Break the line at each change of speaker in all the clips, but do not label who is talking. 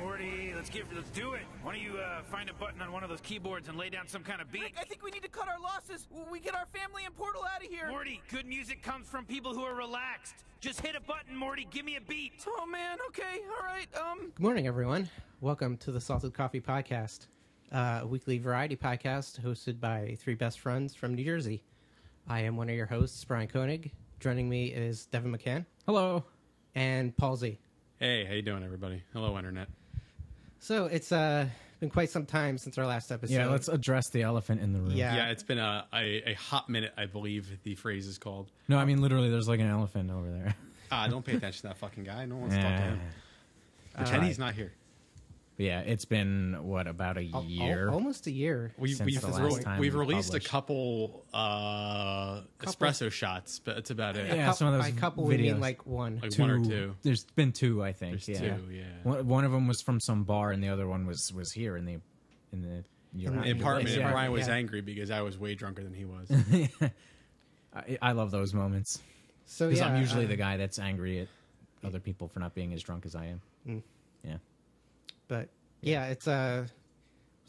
Morty, let's do it. Why don't you find a button on one of those keyboards and lay down some kind of beat?
Rick, I think we need to cut our losses. We get our family and Portal out of here.
Morty, good music comes from people who are relaxed. Just hit a button, Morty. Give me a beat.
Oh man, okay, all right.
Good morning, everyone. Welcome to the Salted Coffee Podcast, a weekly variety podcast hosted by three best friends from New Jersey. I am one of your hosts, Brian Koenig. Joining me is Devon McCann.
Hello.
And Paul Z.
Hey, how you doing, everybody? Hello, Internet.
So it's been quite some time since our last episode.
Yeah, let's address the elephant in the room.
Yeah.
It's been a hot minute, I believe the phrase is called.
No, I mean, literally, there's like an elephant over there.
Don't pay attention to that fucking guy. No one wants to talk to him. Pretend he's not here.
Yeah, it's been, what, about a year?
Almost a year.
We've
released a
published.
couple espresso shots, but it's about it.
Yeah, some of those
by couple,
videos.
we mean like one.
Like one or two.
There's been two, I think.
There's two, yeah.
One of them was from some bar, and the other one was here in the
The apartment, and
Yeah.
Brian was
Yeah.
angry because I was way drunker than he was.
I love those moments.
So
Because
yeah,
I'm usually the guy that's angry at other people for not being as drunk as I am. Yeah.
But yeah, there's a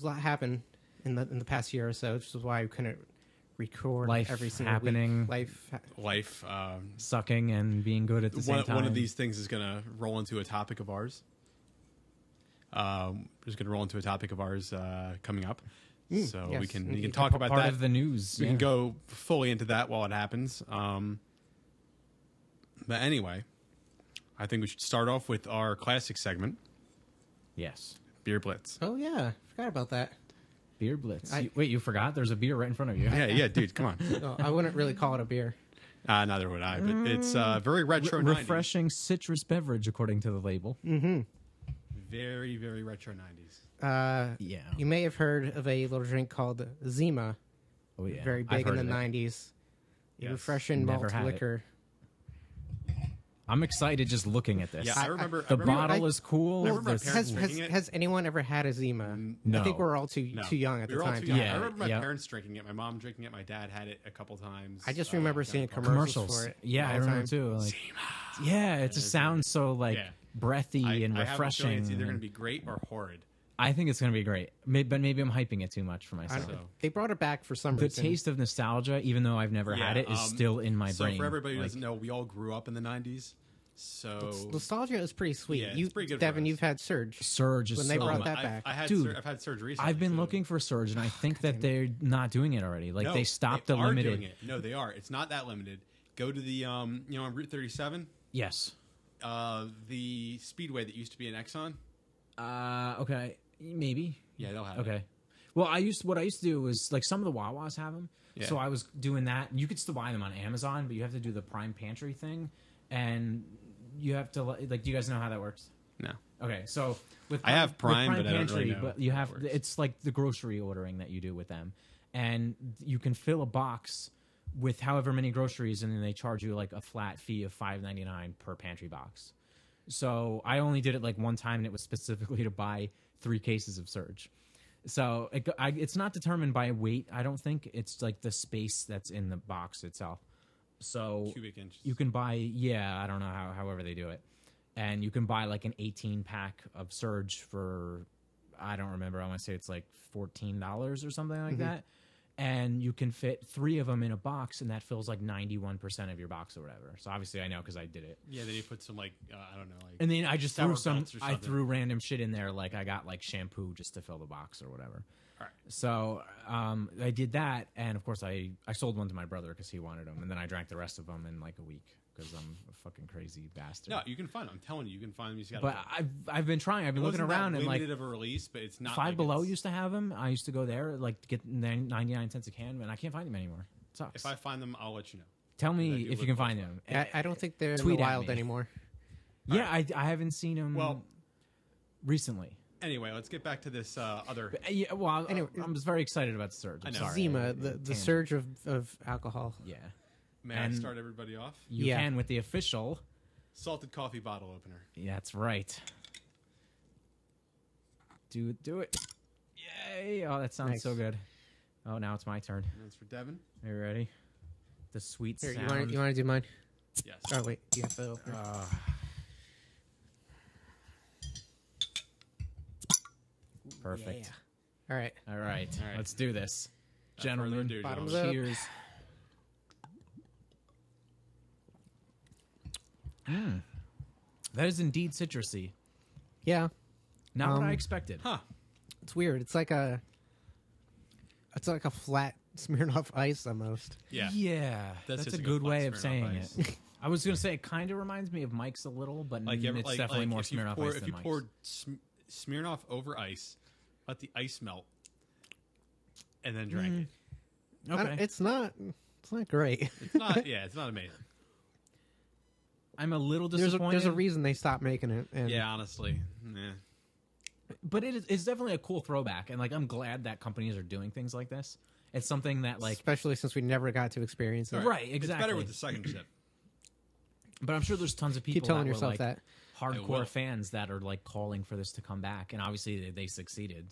lot happened in the past year or so, which is why we couldn't record
Life
every single
happening.
week.
Life.
Sucking and being good at the same time.
One of these things is going to roll into a topic of ours. Just going to roll into a topic of ours coming up. So
yes.
we can
Indeed.
talk about
part
that.
of the news.
We can go fully into that while it happens. But anyway, I think we should start off with our classic segment,
Yes.
Beer Blitz.
Oh yeah, forgot about that.
Beer Blitz.
I-
Wait, you forgot? There's a beer right in front of you.
Yeah, dude, come on.
No, I wouldn't really call it a beer.
Neither would I, but it's very retro 90s.
Refreshing citrus beverage, according to the label.
Very, very retro 90s.
Yeah.
You may have heard of a little drink called Zima,
Oh, yeah.
very
I've
big in
heard
the
of it.
90s.
Yes.
Refreshing
Never
malt
had it.
liquor.
I'm excited just looking at this.
Yeah, I remember.
The bottle is cool.
I remember my
There's-
parents drinking it.
Has anyone ever had a Zima?
No.
I think we're all too young at
we
the
were all
time.
too
to-
young.
Yeah,
I remember my
yeah.
parents drinking it, my mom drinking it, my dad had it a couple times.
I just remember seeing commercials for it.
Yeah,
all
I
the
remember
time.
too. Like, yeah, it just sounds so like
Yeah.
breathy and
I have a
refreshing.
feeling it's either going to be great or horrid.
I think it's going to be great. But maybe I'm hyping it too much for
I
myself.
don't- They brought it back for some
The
reason.
taste of nostalgia, even though I've never had it, is still in my
so
brain.
for everybody who
Like,
doesn't know, we all grew up in the 90s. So
Nostalgia is pretty sweet.
Yeah, it's pretty good for
Devin,
us.
you've had Surge.
Surge is
When they
so
brought
good.
that back.
I've had Surge recently.
I've been
too.
looking for Surge, and I think that they're not doing it already. Like
No,
they stopped
they
the
are
limited.
doing it. No, they are. It's not that limited. Go to the on Route 37,
Yes.
the speedway that used to be an Exxon.
Okay. Maybe.
Yeah, they'll have it.
Okay. Well, what I used to do was like some of the Wawas have them,
Yeah.
so I was doing that. You could still buy them on Amazon, but you have to do the Prime Pantry thing, and you have to like. Do you guys know how that works?
No.
Okay, so with
I have
with
Prime, but I don't really know
but you
how
have
it works.
it's like the grocery ordering that you do with them, and you can fill a box with however many groceries, and then they charge you like a flat fee of $5.99 per pantry box. So I only did it like one time, and it was specifically to buy 3 cases of Surge. So it's not determined by weight. I don't think it's like the space that's in the box itself. So
Cubic inches.
you can buy, I don't know however they do it, and you can buy like an 18 pack of Surge for, I don't remember. I want to say it's like $14 or something like that, and you can fit 3 of them in a box, and that fills like 91% of your box or whatever. So obviously I know because I did it.
Yeah, then you put some like I don't know, like
And then I just
Sour
threw
belts or
I
something.
threw random shit in there, like I got like shampoo just to fill the box or whatever.
All right.
So I did that, and of course I sold one to my brother because he wanted them, and then I drank the rest of them in like a week because I'm a fucking crazy bastard.
No, you can find them. I'm telling you, you can find them. You just got.
But I've been trying. I've been looking around, and like
limited of a release, but it's not.
Five
like
Below
it's-
used to have them. I used to go there like to get 99 cents a can, and I can't find them anymore. It sucks.
If I find them, I'll let you know.
Tell
I
me
do
if
live
you can
close
find
by.
them.
I don't think they're in
Tweet
the
at
wild
me.
anymore.
Yeah, I haven't seen them.
Well-
recently.
Anyway, let's get back to this other.
Yeah, well,
Anyway,
I'm just very excited about Surge. I'm
I know.
sorry.
Zima, the
Tangent.
surge of alcohol.
Yeah.
May I
And-
start everybody off?
You
Yeah.
can with the official.
Salted coffee bottle opener.
Yeah, that's right. Do it. Yay. Oh, that sounds
Nice.
so good. Oh, now it's my turn.
And that's for Devin.
Are you ready? The sweet
Here,
sound.
you want to do mine?
Yes.
Oh wait, you have to open it.
Perfect.
All right.
All right.
All right.
Let's do this.
further
Gentlemen,
ado,
bottoms
gentlemen.
up.
cheers. That is indeed citrusy.
Yeah,
Not what I expected.
Huh.
it's weird. It's like a flat Smirnoff Ice almost.
Yeah.
Yeah,
That's
that's
just
a
a
good
good
way
flat
of
Smirnoff
saying
Ice.
it. I was gonna say it kind of reminds me of Mike's a little, but
Like,
it's definitely more
if you
Smirnoff
pour,
Ice
if
than
you
Mike's.
poured Smirnoff over ice, let the ice melt, and then drank it.
Okay,
It's not great.
It's not. Yeah, it's not amazing.
I'm a little
There's
disappointed.
a reason they stopped making it. And
Yeah, honestly. Yeah.
but it's definitely a cool throwback, and like I'm glad that companies are doing things like this. It's something that like,
especially since we never got to experience it.
Right,
It's
exactly.
better with the second sip.
but I'm sure there's tons of people
Keep telling
that
yourself
were, like,
that.
I will.
hardcore fans that are like calling for this to come back, and obviously they succeeded.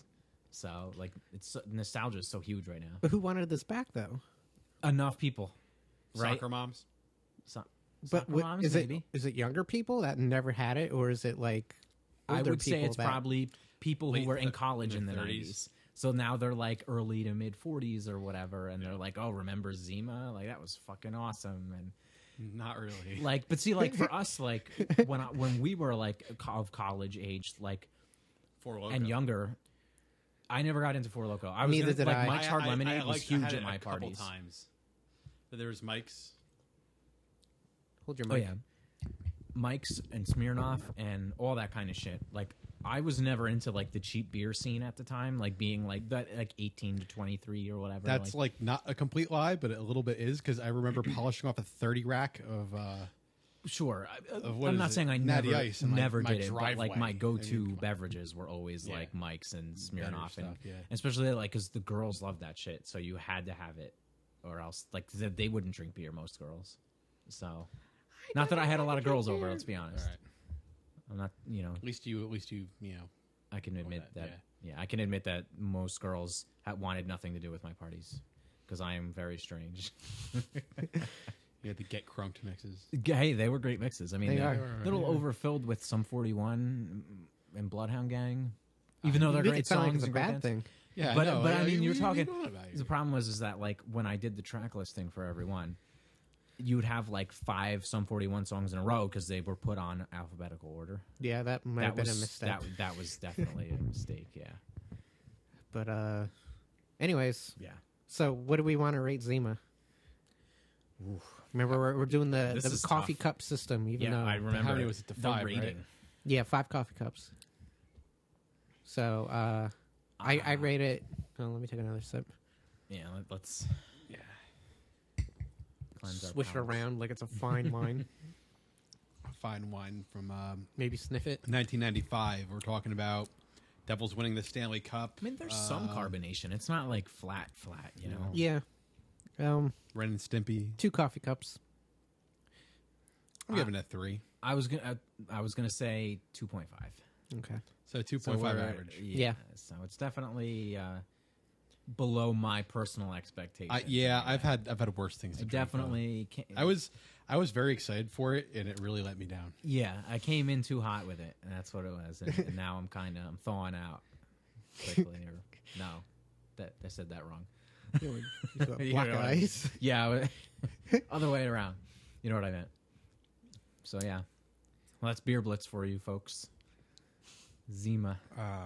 So like nostalgia is so huge right now.
But who wanted this back though?
Enough people, right?
Soccer moms.
So,
But
soccer moms,
is
maybe.
it younger people that never had it, or is it like
I
older
would say
people
it's
that-
probably people who
Late
were in
th-
college in the
mid-30s.
90s. So now they're like early to mid 40s or whatever, and they're like, "Oh, remember Zima? Like that was fucking awesome." And
Not really.
like, but see, like for us, like when we were like of college age, like
Four Loko.
and younger, I never got into Four Loko. I was
Neither
gonna,
did
like
I.
Mike's Hard Lemonade was
I
huge
had
at
it
my
a couple
parties.
times. But there was Mike's.
Hold your
Oh
mic.
yeah, Mike's and Smirnoff and all that kind of shit. Like I was never into like the cheap beer scene at the time, like being like that, like 18 to 23 or whatever.
That's like not a complete lie, but a little bit is because I remember polishing off a 30 rack of.
Sure.
what
I'm
is
not
it?
saying I
Natty
never,
Ice in my-
never
my
did it, but like my
driveway.
go-to
I mean,
beverages were always
Yeah.
like Mike's and
Better
Smirnoff, and
stuff, yeah.
especially like because the girls loved that shit, so you had to have it, or else like they wouldn't drink beer. Most girls, so not that I had a lot of girls over. Let's be honest.
All right.
I'm not, you know,
At least you know.
I can admit
that,
that. Yeah, I can admit that most girls wanted nothing to do with my parties because I am very strange.
You had to get crunked mixes.
Hey, they were great mixes. I mean,
They
they're
are.
a little overfilled with some 41 and Bloodhound Gang, even though they're great
It's not like
songs
it's a
and great
bad
bands.
thing.
Yeah,
But
I know.
I mean, you're
We
talking.
know about you.
The problem was that like when I did the track listing for everyone, you would have like 5 Sum 41 songs in a row because they were put on alphabetical order.
Yeah, that might
That
have been a
was
misstep.
that was definitely a mistake. Yeah,
But anyways,
yeah.
so what do we want to rate Zima? Remember, we're doing
This
the
is
coffee
tough.
cup system. Even
Yeah,
though
I remember.
How many was it to
the
5,
rating.
right?
yeah, 5 coffee cups. So I rate it. Oh, let me take another sip.
Yeah, let's
Yeah.
cleanse our
Swish it
palate.
around like it's a fine wine.
Fine wine from
Maybe sniff it.
1995. We're talking about Devils winning the Stanley Cup.
I mean, there's some carbonation. It's not like flat, you know.
Yeah.
Ren and Stimpy.
2 coffee cups.
I'm giving it a 3.
I was gonna say 2.5.
Okay.
So 2.5
So we're-
average.
Yeah.
So it's definitely below my personal expectations.
I've had worse things
I
to drink, though.
definitely.
I was very excited for it, and it really let me down.
Yeah, I came in too hot with it, and that's what it was. And now I'm thawing out quickly. Or no, I said that wrong.
Black
You know what I mean.
ice.
Yeah, other way around. You know what I meant. So yeah, well that's Beer Blitz for you folks. Zima
Yeah,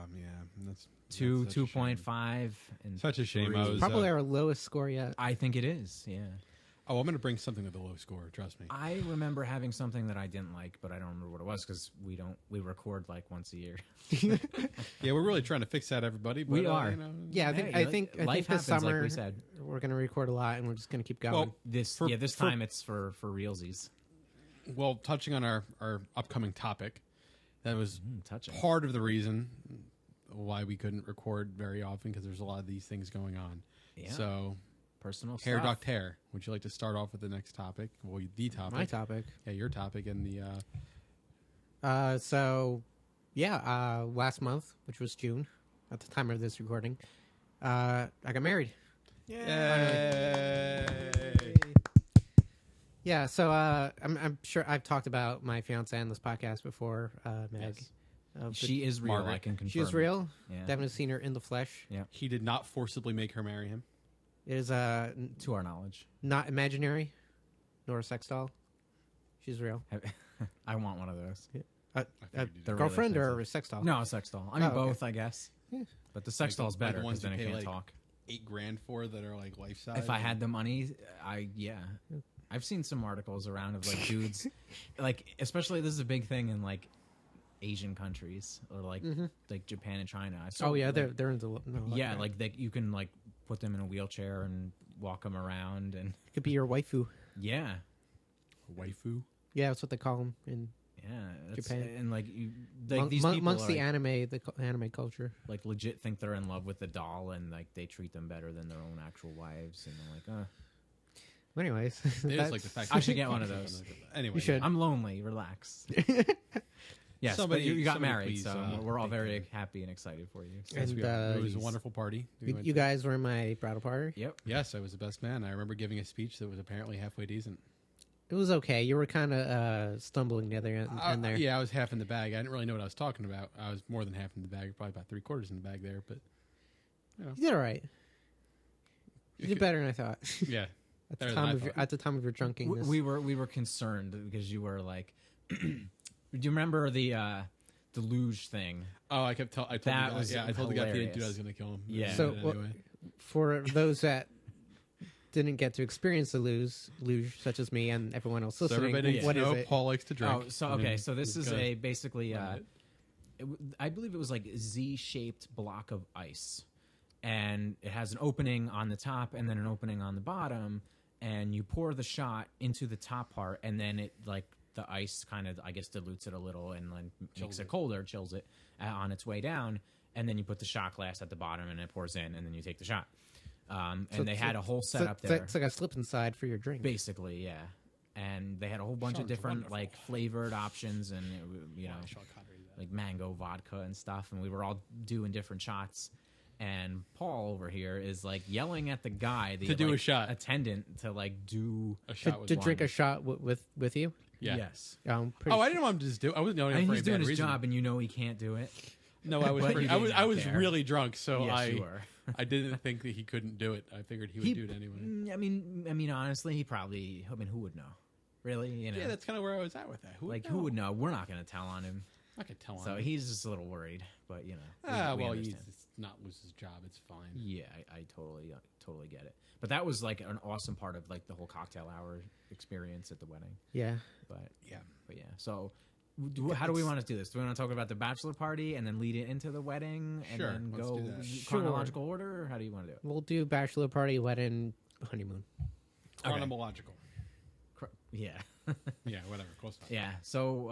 that's
2,
such a shame.
2.5, and
Such a shame.
3.
I was,
Probably our lowest score yet.
I think it is. Yeah.
I'm going to bring something with a low score. Trust me.
I remember having something that I didn't like, but I don't remember what it was because we record like once a year.
Yeah, we're really trying to fix that, everybody. But,
We are.
You know,
Yeah,
Hey,
I think
life
this
happens, like
summer
we said.
we're going to record a lot, and we're just going to keep going.
Well,
This
For-
this
for-
time it's for realsies.
well, touching on our upcoming topic, that was
Touching.
part of the reason why we couldn't record very often because there's a lot of these things going on.
Yeah.
So,
Personal
hair
stuff.
duct hair. Would you like to start off with the next topic? Well, the topic.
My topic.
Yeah, your topic and the.
Last month, which was June, at the time of this recording, I got married.
Yay!
Yeah, so I'm sure I've talked about my fiance on this podcast before, Meg.
Yes.
She is real.
Margaret.
I can confirm.
She is real.
Yeah.
Devon has seen her in the flesh.
Yeah.
He did not forcibly make her marry him.
It is
To our knowledge.
not imaginary, nor a sex doll. She's real.
I want one of those.
A
figured you did.
girlfriend
really
or a sex doll?
No, a sex doll. I mean,
Oh, okay.
both, I guess.
Yeah.
But the sex
Like
doll's
the- like
better
the ones
because then
you
I
pay,
can't
like,
talk.
$8,000 for that are like life size.
If I had the money, I've seen some articles around of like dudes, like especially this is a big thing in like Asian countries or like Japan and China. I saw,
Oh yeah,
like,
they're into
yeah,
that.
like you can like put them in a wheelchair and walk them around and
It could be your waifu.
yeah,
waifu.
Yeah, that's what they call them in
that's,
Japan.
and like you like these people
amongst
are,
the
like,
anime culture.
like legit think they're in love with the doll and like they treat them better than their own actual wives and they're like,
Anyways,
They just like the fact.
I should get one of those.
Anyway,
You should.
I'm lonely. Relax. Yes,
Somebody-
but you got
somebody
married,
please,
so we're all
take
very
care.
happy and excited for you.
Yes, we are. It was a
you-
wonderful party. We went
You
to.
guys were in my bridal party.
Yep.
Yes, I was the best man. I remember giving a speech that was apparently halfway decent.
It was okay. You were kind of stumbling the other end there.
Yeah, I was half in the bag. I didn't really know what I was talking about. I was more than half in the bag, probably about 3/4 in the bag there. But
You did all right. You did better than I thought.
yeah,
At the
better than
time
I
of your,
thought.
at the time of your drunkenness.
We were concerned because you were like, do you remember the luge thing?
Oh, I kept I told
That
the guy,
was
yeah, I told the guy if he didn't do it, I
hilarious.
was going to kill him.
Yeah.
So,
But
what-
anyway.
For those that didn't get to experience the luge, such as me and everyone else
So
listening,
everybody needs
what
to
is
know
it?
Paul likes to drink.
Oh, so okay, so this is
a
basically
What is it?
I believe it was like Z-shaped block of ice, and it has an opening on the top and then an opening on the bottom, and you pour the shot into the top part, and then it like the ice kind of I guess dilutes it a little and then makes it colder, chills it on its way down, and then you put the shot glass at the bottom and it pours in, and then you take the shot. And they had a whole setup there.
It's like a slip inside for your drink.
Basically, yeah. And they had a whole bunch of
Sounds
different
wonderful.
like flavored options and you know
Sean Connery, that.
like mango vodka and stuff, and we were all doing different shots. And Paul over here is like yelling at the guy, the
To do a
like,
shot.
attendant, to like do
A shot was
to drink
wine.
a shot with you.
Yeah.
yes.
Pretty
Oh, I didn't want him to just do. I wasn't doing
And
it for
he's
any
doing
bad
his
reason.
job, and you know he can't do it.
No, I was.
But
pretty,
you
I
did
was.
not
I was
care.
really drunk, so
Yes, you were.
I didn't think that he couldn't do it. I figured he would do it anyway.
I mean, honestly, he probably. I mean, who would know? Really, you know,
Yeah, that's kind of where I was at with that. Who would
who would know? We're not going to tell on him,
I could tell
so
him.
he's just a little worried. But you know, we
Well, he's
understand.
not lose his job. It's fine.
Yeah, I totally get it. But that was like an awesome part of like the whole cocktail hour experience at the wedding.
yeah.
But
Yeah.
So how do we want to do this? Do we want to talk about the bachelor party and then lead it into the wedding and
Sure,
then
let's
go
do that.
chronological order, or how do you want to do it?
We'll do bachelor party, wedding, honeymoon.
Chronological.
Yeah,
Yeah, whatever. Close enough.
yeah. So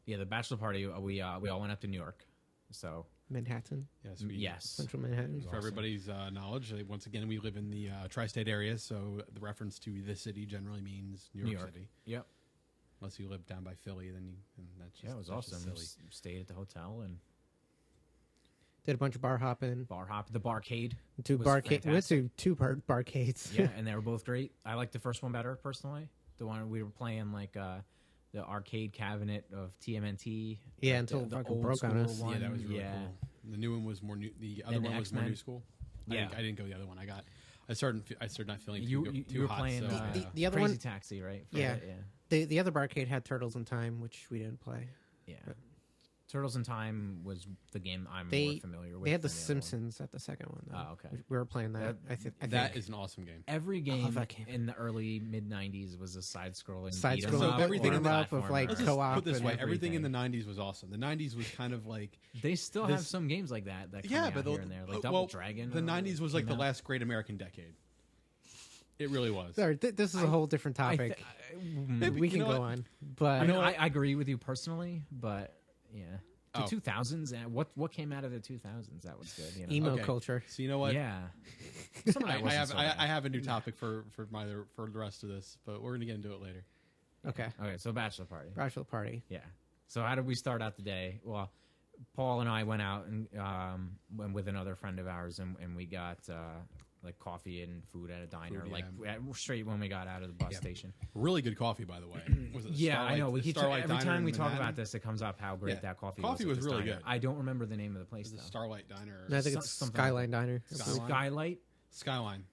the bachelor party we all went up to New York. So
Manhattan,
yes,
Central Manhattan.
For everybody's knowledge, once again, we live in the tri-state area, so the reference to the city generally means New York City.
Yep.
Unless you live down by Philly, then that's just,
Yeah, it was
that's just
awesome.
silly.
Stayed at the hotel and
Did a bunch of bar hopping.
bar hop. The barcade.
Two
was
barcade. We went
fantastic.
to two barcades.
Yeah, and they were both great. I liked the first one better personally. The one we were playing like the arcade cabinet of TMNT.
Yeah,
like
until it
the
fucking
old
broke on
school
us.
one.
Yeah, that was really
yeah.
cool. The new one was more new. The other
And the
one was more
X-Men.
new school.
Yeah.
I didn't go the other one. I started not feeling
You
too
were
hot.
playing
so,
The other
Crazy
one-
Taxi, right? For
Yeah.
yeah.
The other barcade had Turtles in Time, which we didn't play.
Yeah.
But-
Turtles in Time was the game I'm more
They
familiar with.
they had the
than other one.
Simpsons at the second one. Though.
Oh, okay.
We were playing that. I
that
think.
is an awesome game.
Every game
that game.
in the early mid '90s was a side-scrolling,
Side-scrolling,
beat 'em up
everything
or
in the-
up of,
platformer.
like,
Let's just
co-op
put it this
and
way: everything in the
everything.
'90s was awesome. The '90s was kind of like
They still have
this-
some games like that come
yeah,
out
but
here and there, like Double
well,
Dragon.
The '90s was like
came
the
out.
last great American decade. It really was.
Sorry, this is a whole different topic.
Maybe-
we
you
can
know
go
what?
on, but
I mean, I agree with you personally, but yeah, the
Oh.
2000s. And what came out of the 2000s? That was good. You know?
emo
Okay.
culture.
So you know what?
Yeah. Some of that
I
wasn't
have
so bad.
I have a new topic for the rest of this, but we're gonna get into it later.
Okay,
Okay, so bachelor party.
bachelor party.
Yeah. So how did we start out the day? Well, Paul and I went out and went with another friend of ours, and we got like coffee and food at a diner,
Food,
like straight when we got out of the bus station.
Really good coffee, by the way. Was it the
Yeah, I
Starlight-
know. We
the
keep
Starlight
every
Diner
time
in
we talk
Manhattan?
about this, it comes up how great
Yeah.
that coffee
Coffee
was.
was
at this
really
diner.
good.
I don't remember the name of the place
Was it
though.
Starlight Diner?
And I think it's
Something
Skyline Diner.
Skyline?
Skylight,
Skyline.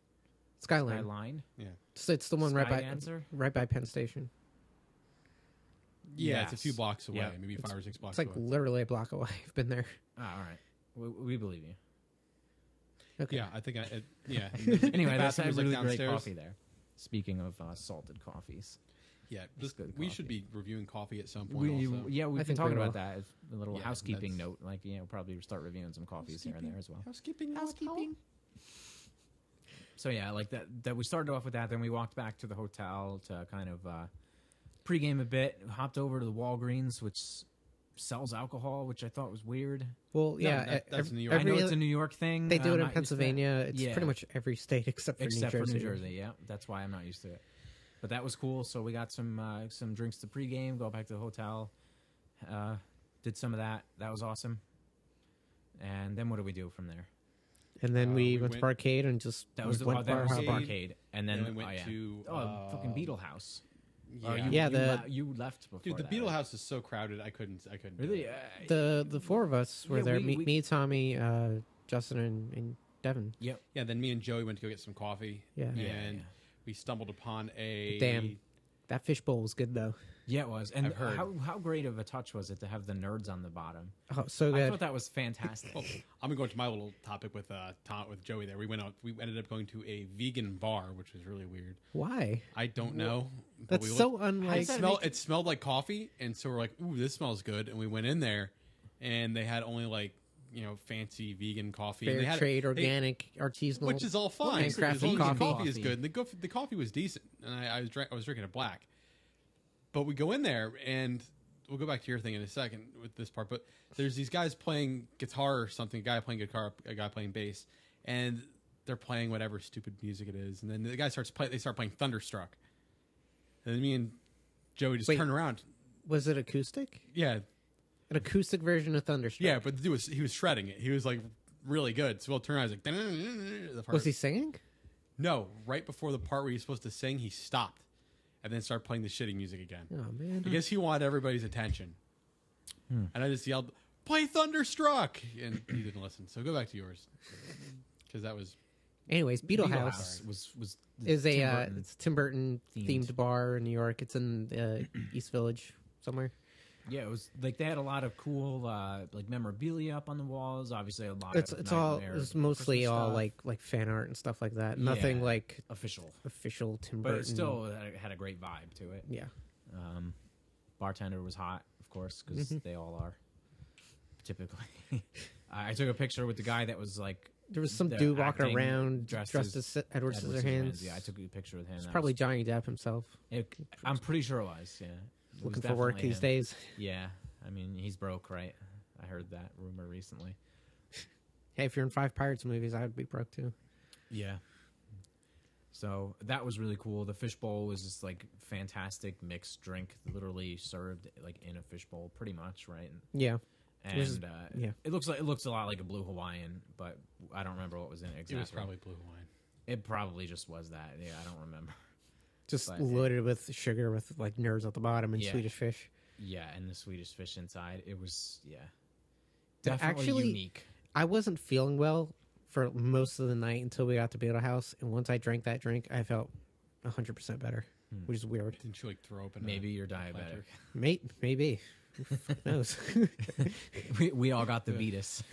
Skyline.
Skyline.
Yeah.
It's the one
Sky Dancer?
right by Penn Station.
Yeah, it's a
Yes.
few blocks away,
Yeah.
maybe 5 or 6 blocks
It's like
away.
literally a block away. I've been there.
Oh, all right, we believe you.
Okay.
Yeah, I think yeah.
Anyway, that's
bathroom was, like,
really great
downstairs.
coffee there. Speaking of salted coffees,
Yeah,
It's good
we
coffee.
should be reviewing coffee at some point.
we
also.
we
I
can
think
talk
we
about
will.
that. As a little
Yeah,
housekeeping
that's-
note, like we'll probably start reviewing some coffees here and there as well.
Housekeeping.
So yeah, like that we started off with that. Then we walked back to the hotel to kind of pregame a bit. Hopped over to the Walgreens, which sells alcohol, which I thought was weird.
Well, yeah.
that's New York.
I know it's a New York thing.
They do
I'm
it in
not used to that.
Pennsylvania. It's
Yeah.
pretty much every state except for
Except
New Jersey.
for New Jersey, yeah. That's why I'm not used to it. But that was cool. So we got some drinks to pregame, go back to the hotel, did some of that. That was awesome. And then what do we do from there?
And then
We
we went to
went-
Barcade and just
That was the
went
that was
bar
the
hopping.
arcade, and then
Then we went to
fucking Beetle House.
Yeah,
You left before.
dude, the
that,
Beetle
right?
House is so crowded. I couldn't. do
Really?
it.
The four of us were
Yeah,
there.
we-
Me, Tommy, Justin, and Devon.
Yep.
Yeah, then me and Joey went to go get some coffee.
Yeah.
and
Yeah.
we stumbled upon a
Damn. That fishbowl was good though.
Yeah, it was. And
I've heard.
how great of a touch was it to have the nerds on the bottom?
Oh, so
I
good.
thought that was fantastic.
Well, I'm gonna go into my little topic with Joey. There, we went out. We ended up going to a vegan bar, which was really weird.
Why?
I don't know. but
That's
we
so
looked-
unlike.
It smelled like coffee, and so we're like, "Ooh, this smells good." And we went in there, and they had only like fancy vegan coffee. And
Fair
they had,
trade, organic, artisanal,
which is all fine.
handcrafted
As long as the
coffee.
coffee is good, and the coffee was decent, and I was drinking it black. But we go in there, and we'll go back to your thing in a second with this part. But there's these guys playing guitar or something. A guy playing guitar, a guy playing bass, and they're playing whatever stupid music it is. And then the guy They start playing Thunderstruck, and then me and Joey just
Wait.
turn around.
Was it acoustic?
Yeah,
An acoustic version of Thunderstruck.
yeah. But the dude he was shredding it. He was like really good. So we'll turn around. He's like, the part.
Was he singing?
No, right before the part where he's supposed to sing, he stopped and then started playing the shitty music again.
Oh man.
I guess he wanted everybody's attention. And I just yelled, "Play Thunderstruck!" And he didn't listen. So go back to yours. Because that was...
Anyways, Beetle House
was
is a
Tim Burton.
it's Tim Burton
themed.
themed bar in New York. It's in East Village somewhere.
Yeah, it was like they had a lot of cool like memorabilia up on the walls. Obviously, a lot.
It's
of
all
Nightmare
it's mostly
Christmas
all
stuff.
like fan art and stuff like that. Nothing
Yeah.
like
official,
official Tim
but
Burton.
it still had a great vibe to it.
Yeah.
Bartender was hot, of course, because
Mm-hmm.
they all are. Typically, I took a picture with the guy that was like.
There was some
the
dude walking
acting
around
dressed
dressed
as
as Edward Scissorhands.
Yeah, I took a picture with him.
It's
That
probably
was-
Johnny Depp himself
I'm pretty sure it was. Yeah, It was
looking for work
definitely
these
him.
days.
Yeah, I mean he's broke, right? I heard that rumor recently.
Hey, if you're in 5 Pirates movies, I would be broke too.
Yeah. So that was really cool. The fishbowl was just like fantastic mixed drink, literally served like in a fishbowl, pretty much, right?
Yeah.
And
was- yeah.
it looks a lot like a blue Hawaiian, but I don't remember what was in it exactly.
It was probably Blue Hawaiian.
It probably just was that. Yeah, I don't remember.
Just
But-
loaded with sugar with like nerds at the bottom and
Yeah.
Swedish fish.
Yeah, and the Swedish fish inside. It was
But
definitely
actually-
unique.
I wasn't feeling well for most of the night until we got to Beetle House, and once I drank that drink, I felt 100% better, which is weird.
Didn't you like throw up in
Maybe
a
you're diabetic.
Maybe. Who fuck knows?
We all got the Vetus.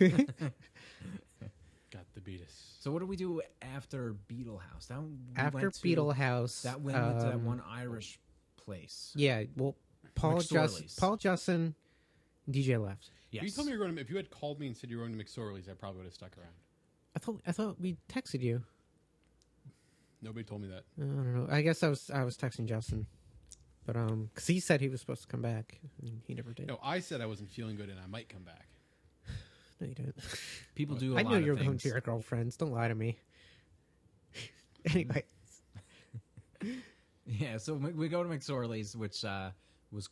Got the beatus.
So what do we do after Beetle House? That we
After
went to-
Beetle House,
that went to that one Irish place.
Yeah, well,
McSorley's.
Paul Justin, DJ left.
Yes.
If you told me you were going to, if you had called me and said you were going to McSorley's, I probably would have stuck around.
I thought we texted you.
Nobody told me that.
I don't know. I guess I was texting Justin, but because he said he was supposed to come back, and he never did.
No, I said I wasn't feeling good and I might come back.
No, you didn't.
People do.
I
I
know you're going to your girlfriends. Don't lie to me. Anyway,
Yeah, so we go to McSorley's, which was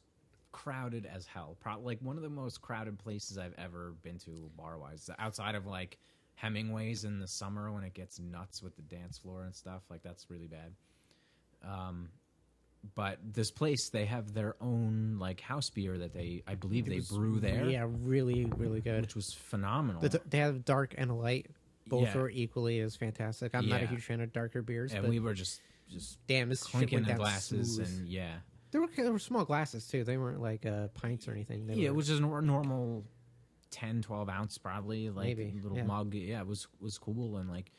crowded as hell. Like one of the most crowded places I've ever been to bar wise. Outside of like Hemingway's in the summer when it gets nuts with the dance floor and stuff. Like, that's really bad. But this place, they have their own like house beer that I believe they brew there.
Yeah, really, really good.
Which was phenomenal.
They have dark and a light. Both
Yeah.
are equally as fantastic. I'm not a
Yeah.
huge fan of darker beers.
And
but
we were just
damn, this shit
clinking
went
the
down
glasses
smooth.
and yeah.
There were small glasses too. They weren't like pints or anything. They
Yeah,
were,
which is a normal 10, 12 ounce probably, like
Maybe,
little
yeah.
mug. Yeah, it was cool. And like,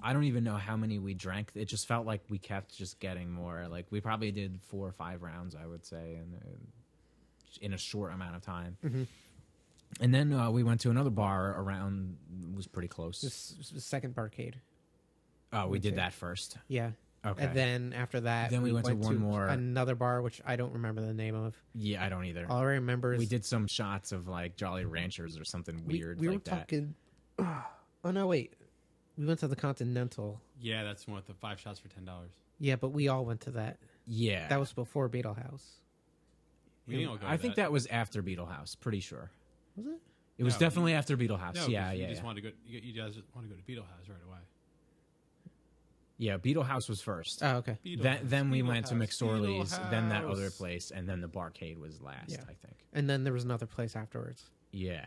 I don't even know how many we drank. It just felt like we kept just getting more. Like, we probably did 4 or 5 rounds, I would say, in a short amount of time.
Mm-hmm.
And then we went to another bar around, it was pretty close.
this second barcade.
Oh, we did
okay.
that first.
Yeah.
Okay.
And then after that,
Then we went to one more.
another bar, which I don't remember the name of.
Yeah, I don't either.
All I remember is
We did some shots of like Jolly Ranchers or something weird
We
like
were
that.
talking. Oh no, wait. We went to the Continental.
Yeah, that's one with the 5 shots for $10.
Yeah, but we all went to that.
Yeah.
That was before Beetle House.
We didn't all go
I
to
think that was after Beetle House, pretty sure.
Was it?
It was
No,
definitely after Beetle House.
No,
yeah,
you
yeah.
just
Yeah.
wanted to go. You guys want to go to Beetle House right away.
Yeah, Beetle House was first.
Oh, okay.
Beetle
Then we
Beetle
went to
House,
McSorley's,
Beetle
then that
House.
other place, and then the Barcade was last,
Yeah.
I think.
And then there was another place afterwards.
Yeah.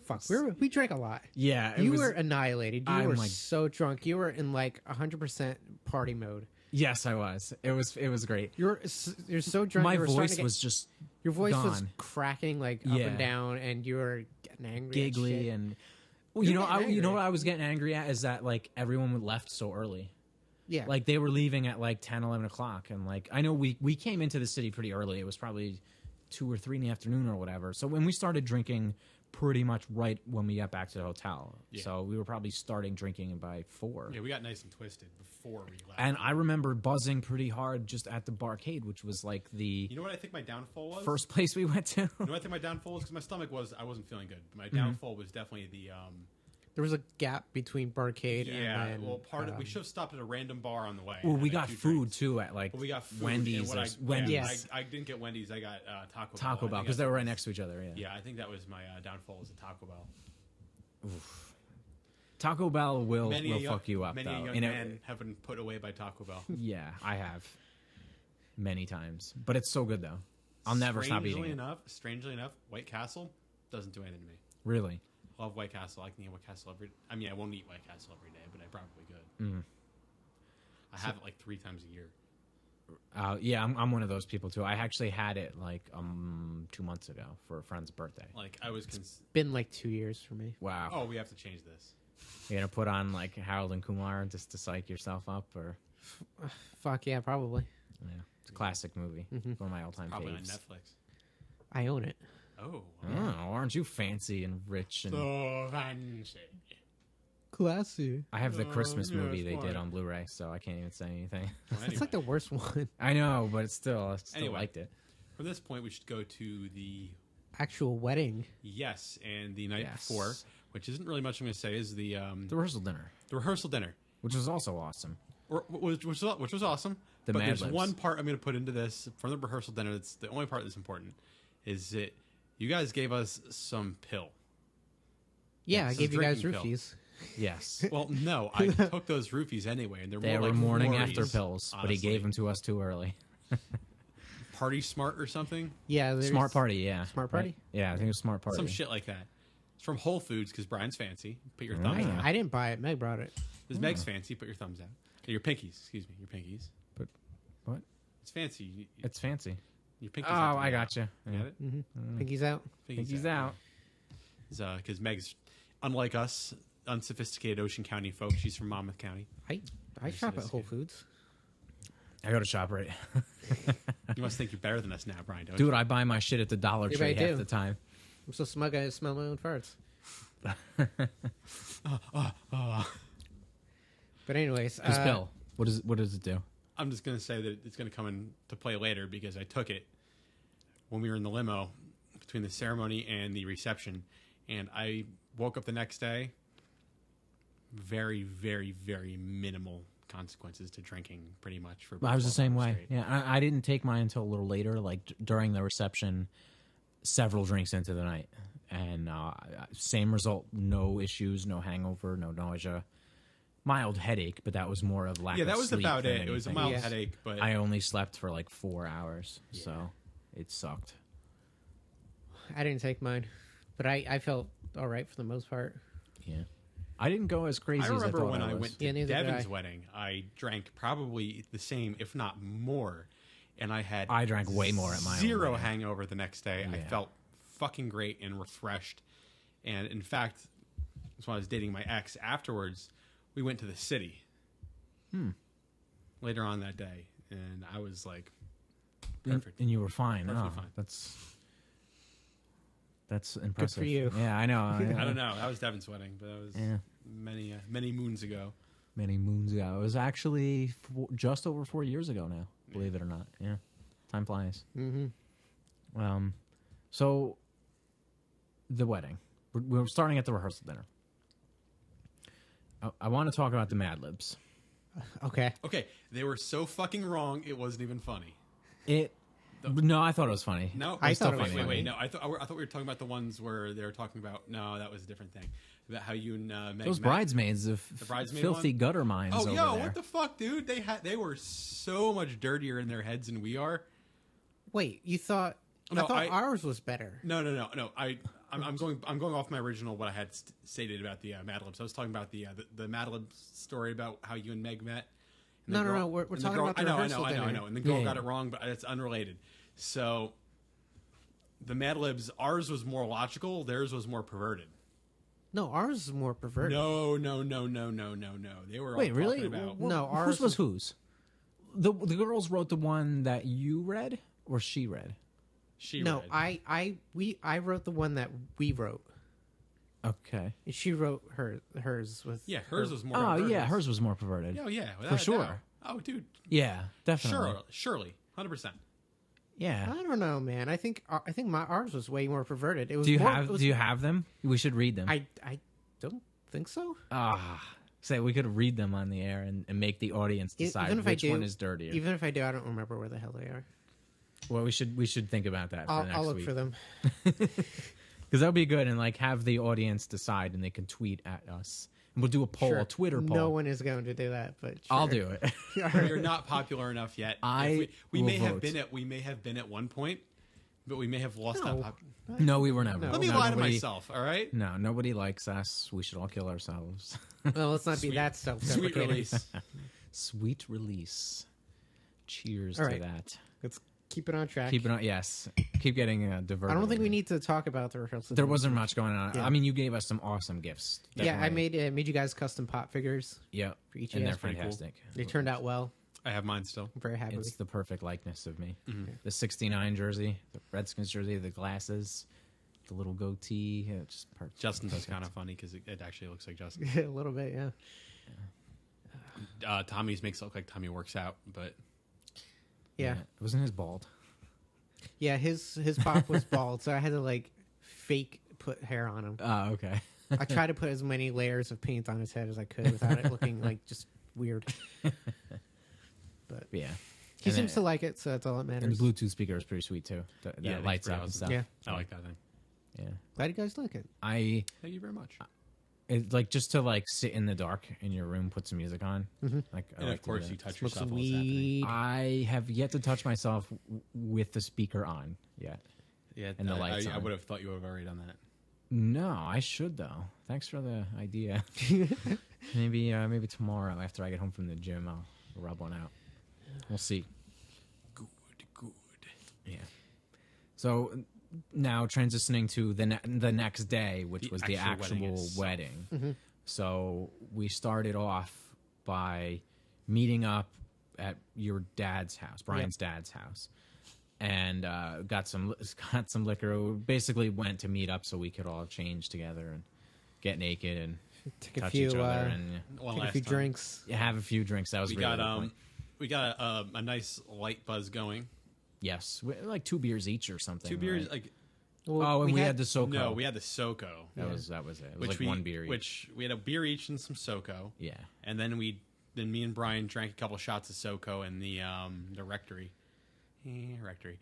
Fuck, we drank a lot.
Yeah.
You were annihilated. You
I'm
were
like-
so drunk. You were in like 100% party mode.
Yes, I was. It was great.
You're so drunk.
My
you were starting
voice
to get-
was just
your voice was
gone.
cracking like up
Yeah.
and down, and you were getting angry,
giggly
and shit.
and well,
You're
you know,
getting
you know
angry.
what I was getting angry at is that like everyone left so early.
Yeah,
Like they were leaving at like 10, 11 o'clock. And like, I know we came into the city pretty early. It was probably 2 or 3 in the afternoon or whatever. So when we started drinking pretty much right when we got back to the hotel.
Yeah.
So we were probably starting drinking by 4.
Yeah, we got nice and twisted before we left.
And I remember buzzing pretty hard just at the Barcade, which was like the
you know what I think my downfall was?
first place we went to.
You know what I think my downfall was? Because my stomach I wasn't feeling good. My downfall was definitely the
there was a gap between Barcade
yeah.
and then,
Well, we should have stopped at a random bar on the way.
Well,
and
we
had
got
2
food
drinks.
too at like
But we got food,
Wendy's.
and what
Or,
I,
Wendy's.
Yeah,
Yes.
I didn't get Wendy's. I got Taco Bell.
Taco
I
Bell
think
because they
that
were
was-
right next to each other. Yeah.
Yeah, I think that was my downfall was the Taco Bell.
Taco Bell will
a young-
fuck you up
Many
though.
a young
In a-
men have been put away by Taco Bell.
Yeah, I have many times, but it's so good though. I'll never stop eating it.
Strangely enough, White Castle doesn't do anything to me.
Really?
I love White Castle. I can eat White Castle I mean, I won't eat White Castle every day, but I probably could.
Mm.
I have it like 3 times a year.
Yeah, I'm one of those people too. I actually had it like 2 months ago for a friend's birthday.
Like I was.
been like 2 years for me.
Wow.
Oh, we have to change this.
You're gonna put on like Harold and Kumar just to psych yourself up, or
Fuck yeah, probably.
yeah, it's a classic movie. One of my all-time
Probably on
faves.
Netflix.
I own it.
Oh.
Oh, aren't you fancy and rich? And
So fancy.
Classy.
I have the Christmas
yes,
movie they
why?
did on Blu-ray, so I can't even say anything.
Well,
It's like the worst one.
I know, but it's still, I still
Anyway.
liked it.
From this point, we should go to the
Actual wedding.
yes and the night
Yes.
before, which isn't really much I'm going to say, is the
The rehearsal dinner,
rehearsal dinner,
which was also awesome.
which was awesome.
The
but
Mad
there's
Libs.
one part I'm going to put into this from the rehearsal dinner. That's the only part that's important. Is that you guys gave us some pill?
Yeah,
Yes,
I gave you guys
drinking pill.
roofies.
Yes.
Well, no, I took those roofies anyway, and they're
They
more
were
like
morning
Florries,
after pills, but he
honestly.
gave them to us too early.
Party Smart or something,
Yeah, there's
Smart Party, yeah.
Smart Party?
Right? Yeah, I think it was Smart Party.
some shit like that. It's from Whole Foods because Brian's fancy. Put your thumbs
Ah.
out.
I didn't buy it. Meg brought it.
Because Meg's fancy. Put your thumbs out. Your pinkies. Excuse me. Your pinkies.
But what?
It's fancy.
It's fancy.
Your pinkies.
Oh,
have to
I
be
got you.
out. Got it?
Mm-hmm. Pinky's out.
He's out.
Because Meg's, unlike us, unsophisticated Ocean County folks, she's from Monmouth County.
I shop at Whole Foods.
I go to ShopRite.
You must think you're better than us now, Brian, don't you?
Dude, I buy my shit at the Dollar
Yeah,
Tree
I do.
half the time.
I'm so smug I smell my own farts. But anyways,
This pill. What does it do?
I'm just going to say that it's going to come into play later because I took it when we were in the limo between the ceremony and the reception. And I woke up the next day, very, very, very minimal consequences to drinking pretty much for
I was the
12
same
hours
way.
straight.
Yeah, I didn't take mine until a little later, like during the reception. several drinks into the night, and same result: no issues, no hangover, no nausea, mild headache, but that was more of lack.
Yeah, that
of
was
sleep
about
than
it. It was a
anything
mild
else.
headache, but
I only slept for like 4 hours, so it sucked.
I didn't take mine, but I felt all right for the most part.
Yeah, I didn't go as crazy
I
as I
remember
thought
when
I
I
was.
went to
Yeah, neither did
Devon's
I.
wedding, I drank probably the same, if not more, and I had
I drank way more at my own
zero
wedding.
hangover the next day. I
Yeah.
felt fucking great and refreshed. And in fact, that's when I was dating my ex. Afterwards, we went to the city. Later on that day, and I was like, perfect.
And you were fine.
Perfectly
Oh,
fine.
That's impressive.
for you.
Yeah, I know.
I don't know. That was Devon's wedding, but that was
Yeah.
many moons ago.
Many moons ago. It was actually just over 4 years ago now. Believe it or not. Yeah, time flies.
Mm-hmm.
So the wedding. We're starting at the rehearsal dinner. I want to talk about the Mad Libs.
Okay.
Okay, they were so fucking wrong. It wasn't even funny.
No, I thought it was funny.
No,
I thought it was
wait,
funny.
no. I thought we were talking about the ones where they were talking about. No, that was a different thing. About how you and Meg
Those
met.
bridesmaids of
bridesmaid
filthy
one?
gutter minds.
Oh,
over
yo,
there.
what the fuck, dude? They were so much dirtier in their heads than we are.
Wait, you thought?
No,
I thought
I-
ours was better.
No. I'm going off my original what I had stated about the Mad Libs. I was talking about the Mad Libs story about how you and Meg met. And the
No. We're
and the
talking
girl-
about the
I know,
rehearsal
I
dinner.
know. And the girl
Yeah.
got it wrong, but it's unrelated. So the Mad Libs, ours was more logical. Theirs was more perverted.
No, ours is more perverted.
No. They were
Wait,
all
really?
talking about.
No,
Whose
ours
was whose? The girls wrote the one that you read, or she read?
She
No,
read.
I wrote the one that we wrote.
Okay.
She wrote hers with.
Yeah, hers was more.
Oh
perverted.
yeah, hers was more perverted.
Oh yeah,
For
without a
sure.
doubt. Oh, dude,
Yeah, definitely.
surely, 100%.
Yeah.
I don't know, man. I think ours was way more perverted. It was.
Do you
more,
have
it was-
Do you have them? We should read them.
I don't think so.
Say we could read them on the air and make the audience decide
Even if I
which
do,
one is dirtier.
Even if I do, I don't remember where the hell they are.
Well, we should think about that for next
I'll look
week.
for them.
Because that would be good, and like have the audience decide, and they can tweet at us, and we'll do a poll,
Sure.
a Twitter poll.
No one is going to do that, but
I'll
sure.
do it.
You're not popular enough yet.
I
we
will
may have
vote.
been at one point, but we may have lost
No.
that.
No, we were never.
No.
Let me
No,
lie to
nobody-
myself. All right.
No, nobody likes us. We should all kill ourselves.
Well, let's not be
Sweet-
that
Sweet
self-deprecating.
release.
Sweet release. Cheers
All
to
right.
that.
Let's keep it on track.
Keep it on. Yes, keep getting diverted.
I don't think we need to talk about the rehearsal.
There wasn't much going on.
Yeah.
I mean, you gave us some awesome gifts.
Yeah, I
Definitely.
made you guys custom pop figures.
Yeah,
for each
and
of
they're
us.
pretty cool.
fantastic.
They turned out well.
I have mine still.
I'm very happy.
It's the perfect likeness of me.
Mm-hmm.
The '69 jersey, the Redskins jersey, the glasses, the little goatee. Yeah, it's just perfect.
Justin's is kind of funny because it actually looks like Justin.
a little bit, yeah.
Tommy's makes it look like Tommy works out, but
Yeah.
Wasn't his bald?
Yeah, his pop was bald, so I had to like fake put hair on him.
Oh, okay.
I tried to put as many layers of paint on his head as I could without it looking like just weird. But
Yeah.
he
And
seems
it-
to like it, so that's all that
And
matters.
the Bluetooth speaker is pretty sweet too. That
Yeah, it's
lights
pretty
up and
awesome.
stuff.
Yeah.
I like that thing.
Yeah.
Glad you guys like it.
Thank you very much.
It, like just to like sit in the dark in your room, put some music on. Like, I
And
like
of course,
to do
you
that.
touch
Smoke
yourself
some
while it's happening.
weed.
I have yet to touch myself with the speaker on yet.
Yeah,
And the lights
I
on.
would have thought you would have already done that.
No, I should though. Thanks for the idea. maybe tomorrow after I get home from the gym, I'll rub one out. We'll see.
Good.
Yeah. So now transitioning to the next day, which
The
was the
actual wedding
actual
itself.
wedding. So we started off by meeting up at your dad's house, Brian's dad's house, and got some liquor. We basically went to meet up so we could all change together and get naked and
Take a
touch
few,
each other and
One
take a
last
few
time.
drinks.
have a few drinks. That was
We
really
got
the point.
we got a nice light buzz going.
Yes, like 2 beers each or something.
2 beers,
right?
like
Oh, and we had the SoCo.
no, we had the SoCo,
that was it. It was
which
like
we
1 beer each.
which we had a beer each and some SoCo.
Yeah.
And then me and Brian drank a couple shots of SoCo in the rectory. Rectory.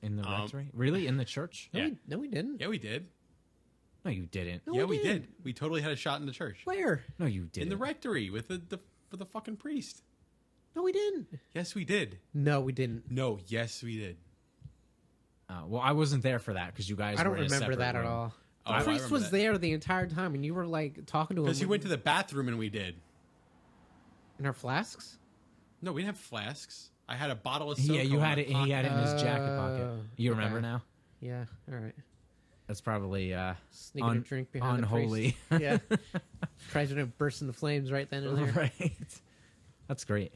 In the rectory? Really? In the church?
Yeah.
No, we didn't.
Yeah, we did.
No, you didn't.
No,
Yeah,
we
we
didn't.
did. We totally had a shot in the church.
Where?
No, you didn't.
In the rectory with the fucking priest.
No, we didn't.
Yes, we did.
No, we didn't.
No, yes, we did.
Well, I wasn't there for that because you guys
I don't
were in a
remember
separate
that at
room.
all.
Oh,
The
I
priest
remember
was
that.
there the entire time, and you were like talking to him.
Because he went to the bathroom and we did.
in our flasks.
No, we didn't have flasks. I had a bottle of soap.
Yeah, you
in
had
my
it. He
pocket.
had it in his jacket pocket.
Oh,
You remember
okay.
now?
Yeah. All right.
That's probably
Sneaking a drink behind
unholy.
the priest. Yeah. Tries to burst into flames right then and there.
Right. That's great.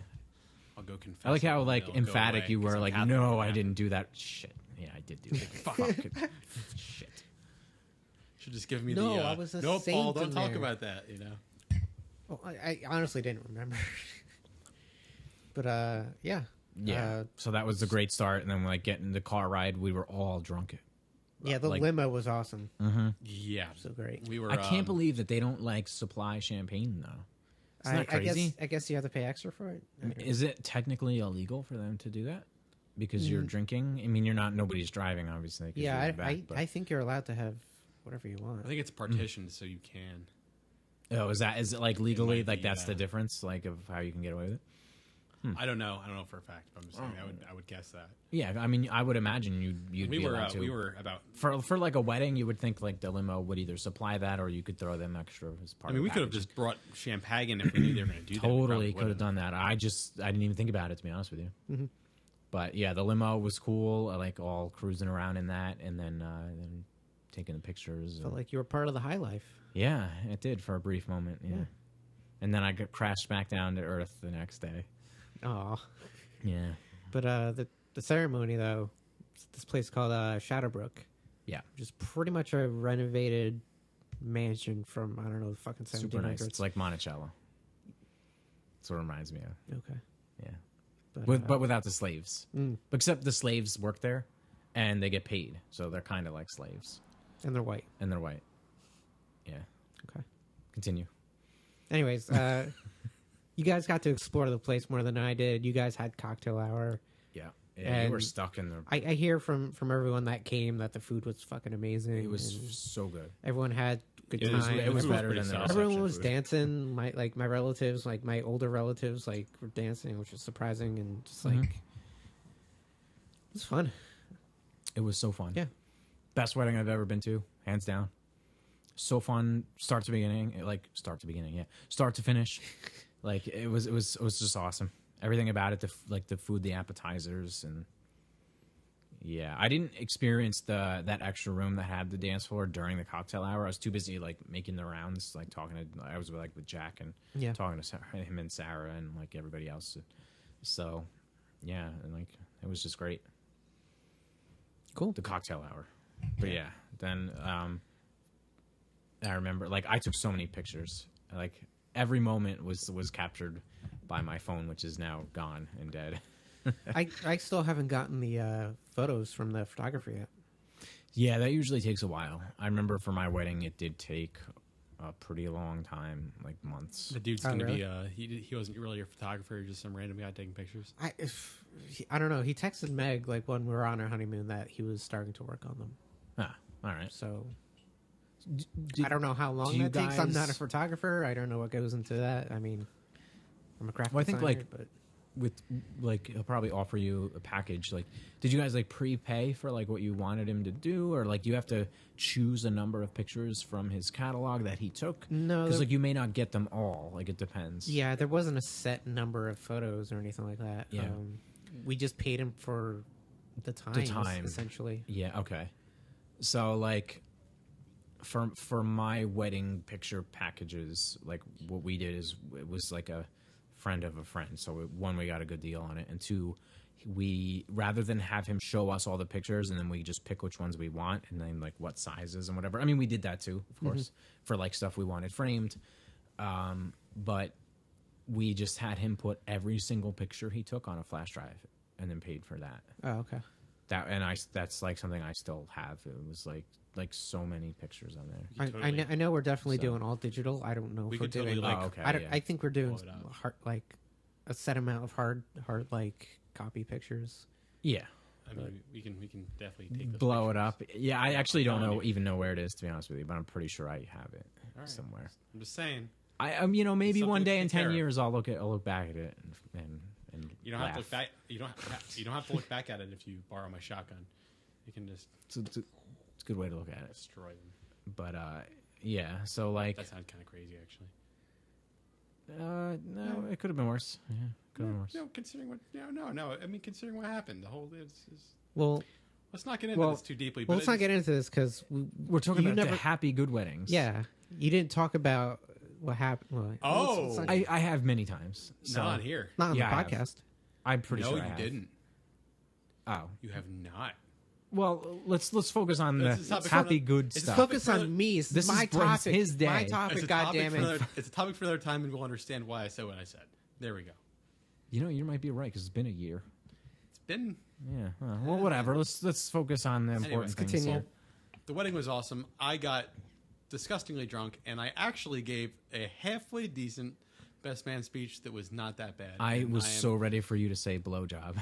I'll go confess.
I like how
it,
like
it'll go
emphatic
away,
you
'cause
were.
I'm
Like,
Catholic
no,
now.
I didn't do that. Shit. Yeah, I did do it. Fuck. Shit.
Should just give me
No,
the.
I was a
no,
saint
Paul, don't
in
talk
there.
about that. You know.
Well, I honestly didn't remember. But yeah.
Yeah. So that was a great start, and then like getting the car ride, we were all drunk.
Yeah, the
like-
limo was awesome.
Yeah.
So great.
We were.
I can't believe that they don't like supply champagne though. Isn't that crazy?
I guess you have to pay extra for it. I don't know.
Is it technically illegal for them to do that? Because you're drinking? I mean, you're not. Nobody's driving, obviously. 'cause
Yeah,
you're in the back, but-
I think you're allowed to have whatever you want.
I think it's partitioned, so you can.
Oh, is it like legally?
might
Like
be,
that's the
yeah.
difference, like of how you can get away with it.
I don't know. I don't know for a fact. But I'm just saying. I would guess that.
Yeah, I mean, I would imagine you'd
We
be
were.
allowed to.
We were about.
For like a wedding, you would think like the limo would either supply that or you could throw them extra as part.
I mean,
of
we
the
could have
package.
just brought champagne if we knew they were going to do that. We
Totally
probably
could have
would've.
done that. I didn't even think about it, to be honest with you. But yeah, the limo was cool. I like all cruising around in that, and then taking the pictures.
Felt like you were part of the high life.
Yeah, it did for a brief moment. Yeah, and then I got crashed back down to earth the next day.
Oh,
Yeah,
but the ceremony though, it's this place called Shadowbrook,
yeah,
which is pretty much a renovated mansion from I don't know the fucking 1700s.
super nice. It's like Monticello. That's what it reminds me of.
Okay,
Yeah,
but,
but without the slaves. Except the slaves work there, and they get paid, so they're kind of like slaves,
and they're white.
and they're white. Yeah,
Okay.
continue.
Anyways, you guys got to explore the place more than I did. You guys had cocktail hour.
Yeah, you were
And
stuck in the.
I hear from everyone that came that the food was fucking amazing.
It was
and
so good.
everyone had good
It
time.
was
Everyone
better
was
than the
pretty
reception
Everyone was
food.
dancing. My relatives, like my older relatives, like were dancing, which was surprising and just
Mm-hmm.
like it was fun.
It was so fun.
Yeah.
Best wedding I've ever been to, hands down. So fun, start to beginning, start to finish. Like it was just awesome. Everything about it, the food, the appetizers, and yeah, I didn't experience that extra room that had the dance floor during the cocktail hour. I was too busy like making the rounds, like talking to. I was like with Jack and
Yeah.
talking to him and Sarah and like everybody else. So yeah, and like it was just great.
Cool.
The cocktail hour. But yeah, then I remember like I took so many pictures. Like every moment was captured by my phone, which is now gone and dead.
I still haven't gotten the photos from the photographer yet.
Yeah, that usually takes a while. I remember for my wedding, it did take a pretty long time, like months.
The dude's
Oh,
going to
really?
be. He wasn't really a photographer. Just some random guy taking pictures.
I don't know. He texted Meg like when we were on our honeymoon that he was starting to work on them.
Ah, all right.
So I don't know how long
do you
that takes. I'm not a
guys-
photographer. I don't know what goes into that. I mean, I'm a graphic
Well, I think,
designer,
like,
but
With like, he'll probably offer you a package. Like, did you guys like prepay for like what you wanted him to do, or like you have to choose a number of pictures from his catalog that he took?
No,
because
there-
like you may not get them all. Like it depends.
yeah, there wasn't a set number of photos or anything like that.
Yeah.
We just paid him for the time, essentially.
Yeah, okay. So like for my wedding picture packages, like what we did is it was like a friend of a friend. So one, we got a good deal on it, and two, we rather than have him show us all the pictures and then we just pick which ones we want and then like what sizes and whatever. I mean, we did that too, of course, for like stuff we wanted framed. But we just had him put every single picture he took on a flash drive and then paid for that.
Oh, okay.
That's like something I still have. It was like so many pictures on there.
I know we're definitely doing all digital. I don't know
We
if we're
could totally,
doing
like,
Oh, okay.
I, don't,
yeah.
I think we're doing
Blow it up.
hard, like a set amount of hard like copy pictures.
Yeah.
I mean, we can definitely take those
blow it
pictures.
up. Yeah, I actually don't even know where it is, to be honest with you, but I'm pretty sure I have it
All right.
somewhere.
I'm just saying.
Maybe
Something
one
to
day in
take care
10
of.
years I'll look back at it and
You don't
laugh.
have to look back. You don't have to look back at it if you borrow my shotgun. You can just
It's a good way to look at it.
destroy them.
But yeah. So like,
That sounds kind of crazy, actually.
no, it could have been worse. Yeah, could have been worse.
No, considering what? No. I mean, considering what happened, the whole is.
Well,
Let's not get into this too deeply.
well,
But
let's not get into this because
We're talking
you
about the
never-
happy good weddings.
Yeah, you didn't talk about what happened. Well,
Oh.
let's not,
I have many times. So
not here.
not on
Yeah, I
the
have.
podcast.
I'm pretty
No,
sure
you
I have.
didn't.
Oh,
You have not.
well, let's focus on
This
the
is topic
happy
for
good
it's a
stuff.
topic
Focus
for
on
the-
me.
This
This is my
is Brent's
topic.
his day.
My
It's
topic.
a
God
topic
damn
for
it.
another, it's a topic for another time, and we'll understand why I said what I said. There we go.
You might be right because it's been a year.
It's been
Yeah. Well, whatever. Let's focus on the important things.
continue.
here.
the wedding was awesome. I got disgustingly drunk, and I actually gave a halfway decent best man speech that was not that bad.
I
And
was
am-
so ready for you to say blowjob.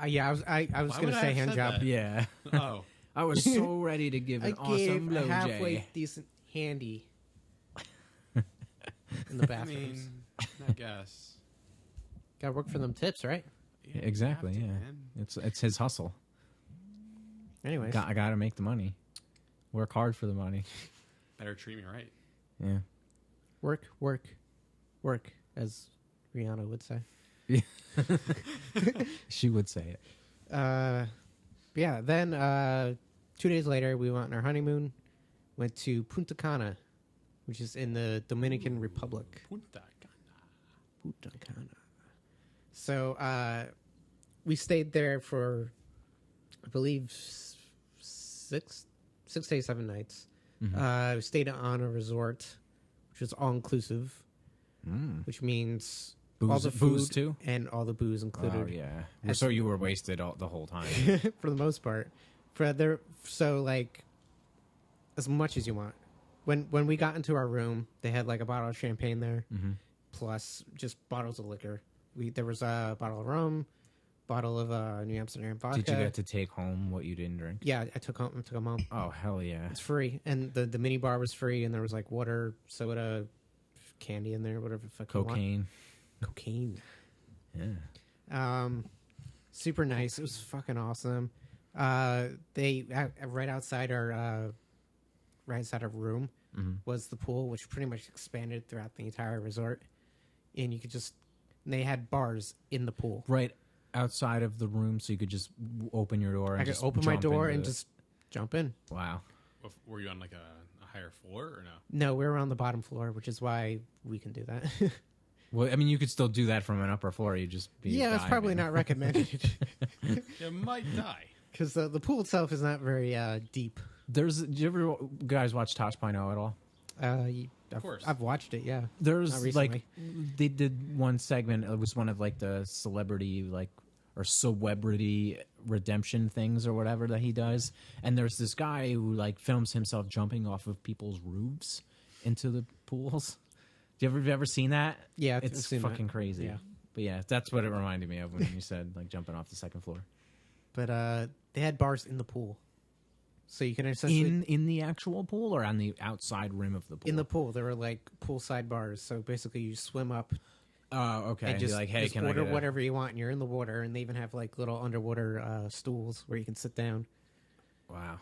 Yeah, I was
Why
going
would
to
I
say
have
hand
said
job.
that?
Yeah.
Oh,
I was so ready to give
I
an awesome
gave a halfway
blowjay.
decent handy in the
I
bathrooms.
mean, I guess.
Got to work for them tips, right?
Yeah, you
Exactly.
have to,
Yeah.
man.
It's his hustle.
Anyways,
I got to make the money. Work hard for the money.
Better treat me right.
Yeah.
work, as Rihanna would say.
She would say it.
Yeah. Then 2 days later, we went on our honeymoon. Went to Punta Cana, which is in the Dominican Republic.
Punta Cana.
Punta Cana. So we stayed there for, I believe, 6 days, 7 nights. We stayed on a resort, which was all inclusive, which means all
Booze-
the
booze
food
too?
and all the booze included.
Oh yeah.
As-
So you were wasted the whole time.
For the most part. So like as much as you want. When we got into our room, they had like a bottle of champagne there, plus just bottles of liquor. There was a bottle of rum, bottle of New Amsterdam vodka.
Did you get to take home what you didn't drink?
Yeah, I took them home.
Oh hell yeah.
It's free, and the mini bar was free, and there was like water, soda, candy in there, whatever the fuck you want.
Cocaine.
Cocaine.
Yeah.
Super nice. It was fucking awesome. They right outside our room was the pool, which pretty much expanded throughout the entire resort, and you could just. And they had bars in the pool.
Right outside of the room, so you could just open your door. And
I could
just
open my
jump
door
into
and
it.
just jump in.
Wow.
Were you on like a higher floor or no?
No, we were on the bottom floor, which is why we can do that.
Well, I mean, you could still do that from an upper floor. You just be
Yeah, it's probably
diving.
not recommended
You might die.
because the pool itself is not very deep.
Do you ever guys watch Tosh Point at all?
Of
course.
I've watched it. Yeah, Not
There's
recently.
like they did one segment. It was one of like the celebrity or celebrity redemption things or whatever that he does. And there's this guy who like films himself jumping off of people's roofs into the pools. Have you ever seen that?
Yeah, I've
it's
seen that.
fucking crazy.
Yeah.
But yeah, that's what it reminded me of when you said like jumping off the second floor.
but they had bars in the pool, so you can essentially
In the actual pool or on the outside rim of the pool?
in the pool. There were like poolside bars, so basically you swim up
Oh, okay.
and just,
You're like, hey,
just
can
order
I get
whatever you want, and you're in the water. And they even have like little underwater stools where you can sit down,
Wow.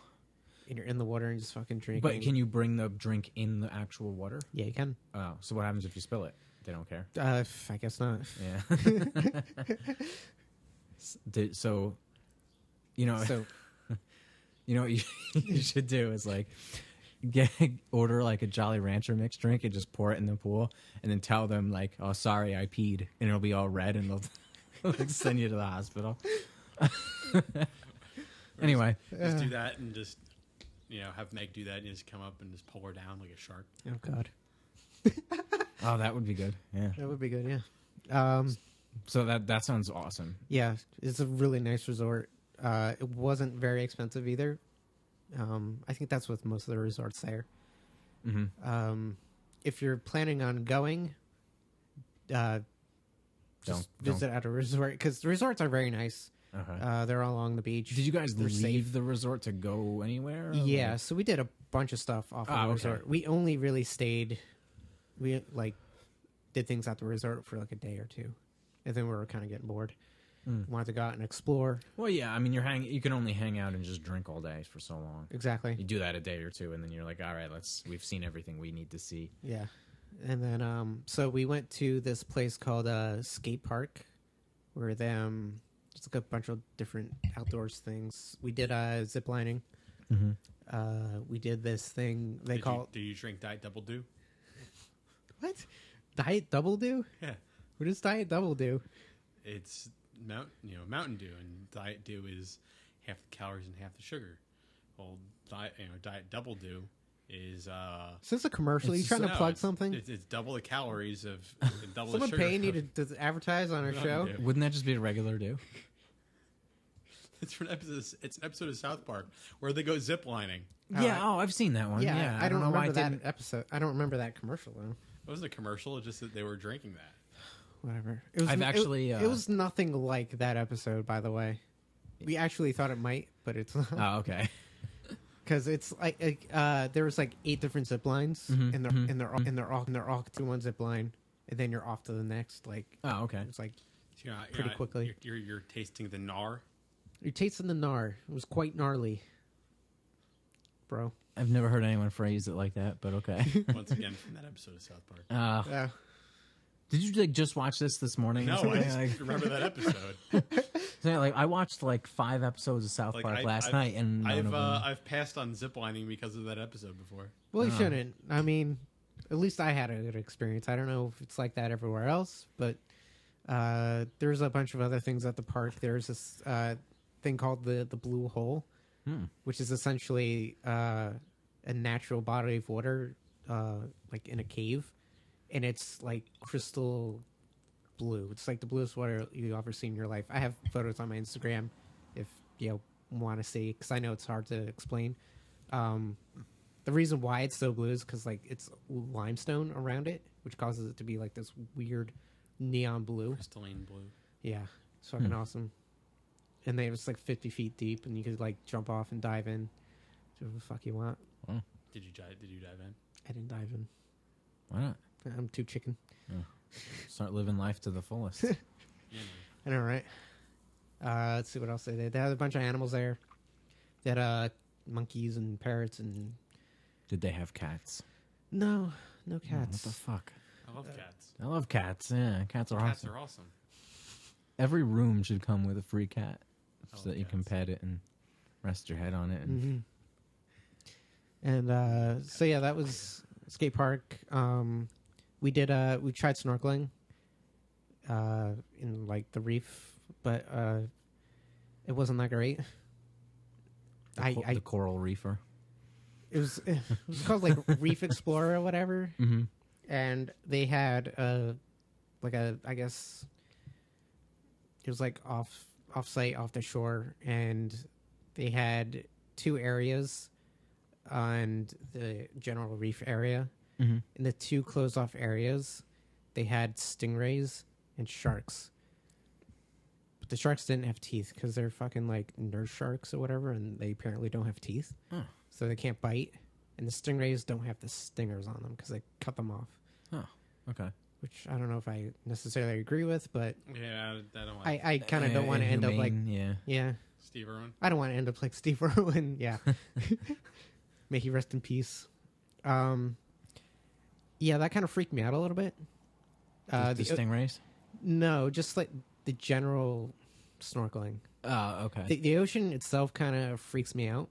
and you're in the water and just fucking drink.
But can you bring the drink in the actual water?
Yeah, you can.
Oh, so what happens if you spill it? They don't care.
I guess not.
Yeah. So,
So
you know what you should do is like order like a Jolly Rancher mixed drink and just pour it in the pool, and then tell them like, "Oh, sorry, I peed," and it'll be all red, and they'll like, send you to the hospital. Anyway,
Just do that and just have Meg do that and just come up and just pull her down like a shark.
oh god,
oh, that would be good. Yeah.
that would be good. Yeah.
So that sounds awesome.
Yeah, it's a really nice resort. It wasn't very expensive either. I think that's with most of the resorts there. If you're planning on going, just
Don't.
visit at a resort because the resorts are very nice. They're all along the beach.
Did you guys
They're
leave
safe.
the resort to go anywhere?
Yeah, so we did a bunch of stuff off of the resort. We only really stayed. We did things at the resort for like a day or two, and then we were kind of getting bored. Wanted to go out and explore.
Well, yeah. I mean, you can only hang out and just drink all day for so long.
Exactly.
You do that a day or two, and then you're like, all right, we've seen everything we need to see.
Yeah, and then so we went to this place called Skate Park, where just like a bunch of different outdoors things. We did zip lining. We did this thing they call.
Did you drink Diet Double Do?
What? Diet Double Do?
Yeah.
What does Diet Double Do?
It's Mountain Dew, and Diet Dew is half the calories and half the sugar. Well, Diet Double Dew is.
Is this a commercial? Are you trying to plug something?
It's double the calories of and double the
Someone
sugar.
paying you to advertise on our show?
Dew.
Wouldn't that just be a regular Dew?
It's from It's an episode of South Park where they go zip lining.
Yeah. Oh, I've seen that one. Yeah.
I don't
know why
remember
it
that episode. I don't remember that commercial though.
It wasn't a commercial. It's just that they were drinking that.
Whatever. It was,
I've actually.
It was nothing like that episode, by the way. We actually thought it might, but it's not.
Oh, okay.
Because it's like there was like 8 different zip lines, and they're all to one zip line, and then you're off to the next. Like,
Oh, okay.
it's like
You're
Pretty quickly.
You're tasting the gnar.
you're tasting the gnar. It was quite gnarly, bro.
I've never heard anyone phrase it like that, but okay.
Once again from that episode of South Park.
Yeah.
Did you just watch this morning?
No,
or something?
I just remember that episode.
I watched 5 episodes of South Park last night, and
I've passed on ziplining because of that episode before.
Well, you shouldn't. I mean, at least I had a good experience. I don't know if it's like that everywhere else, but there's a bunch of other things at the park. There's this thing called the Blue Hole, which is essentially a natural body of water, like in a cave, and it's like crystal blue. It's like the bluest water you've ever seen in your life. I have photos on my Instagram if you want to see, because I know it's hard to explain. The reason why it's so blue is because like it's limestone around it, which causes it to be like this weird neon blue.
Crystalline blue.
Yeah, it's fucking awesome. And they was like 50 feet deep, and you could like jump off and dive in. Do whatever the fuck you want.
Did you dive in?
I didn't dive in.
why not?
I'm too chicken.
Start living life to the fullest.
Yeah.
I know, right? Let's see what else they did. They had a bunch of animals there. They had monkeys and parrots and...
Did they have cats?
No
What
cats.
the fuck?
I love cats.
I love cats. Yeah, cats are
Cats
awesome.
are awesome.
Every room should come with a free cat,
I
so
love
that you can
cats.
pet it and rest your head on it. And
And so yeah, that was skate park. We tried snorkeling in like the reef, but it wasn't that great.
the coral reefer.
It was called like Reef Explorer or whatever, and they had I guess it was like off site, off the shore, and they had 2 areas on the general reef area. In the 2 closed off areas, they had stingrays and sharks. But the sharks didn't have teeth because they're fucking like nurse sharks or whatever, and they apparently don't have teeth. So they can't bite. And the stingrays don't have the stingers on them because they cut them off.
Oh, okay.
Which I don't know if I necessarily agree with, but
Yeah, I don't like
I kind of don't want to end up like... Yeah.
Steve Irwin.
I don't want to end up like Steve Irwin. Yeah. May he rest in peace. Yeah, that kind of freaked me out a little bit.
The stingrays?
No, just like the general snorkeling.
Oh, okay.
The ocean itself kind of freaks me out.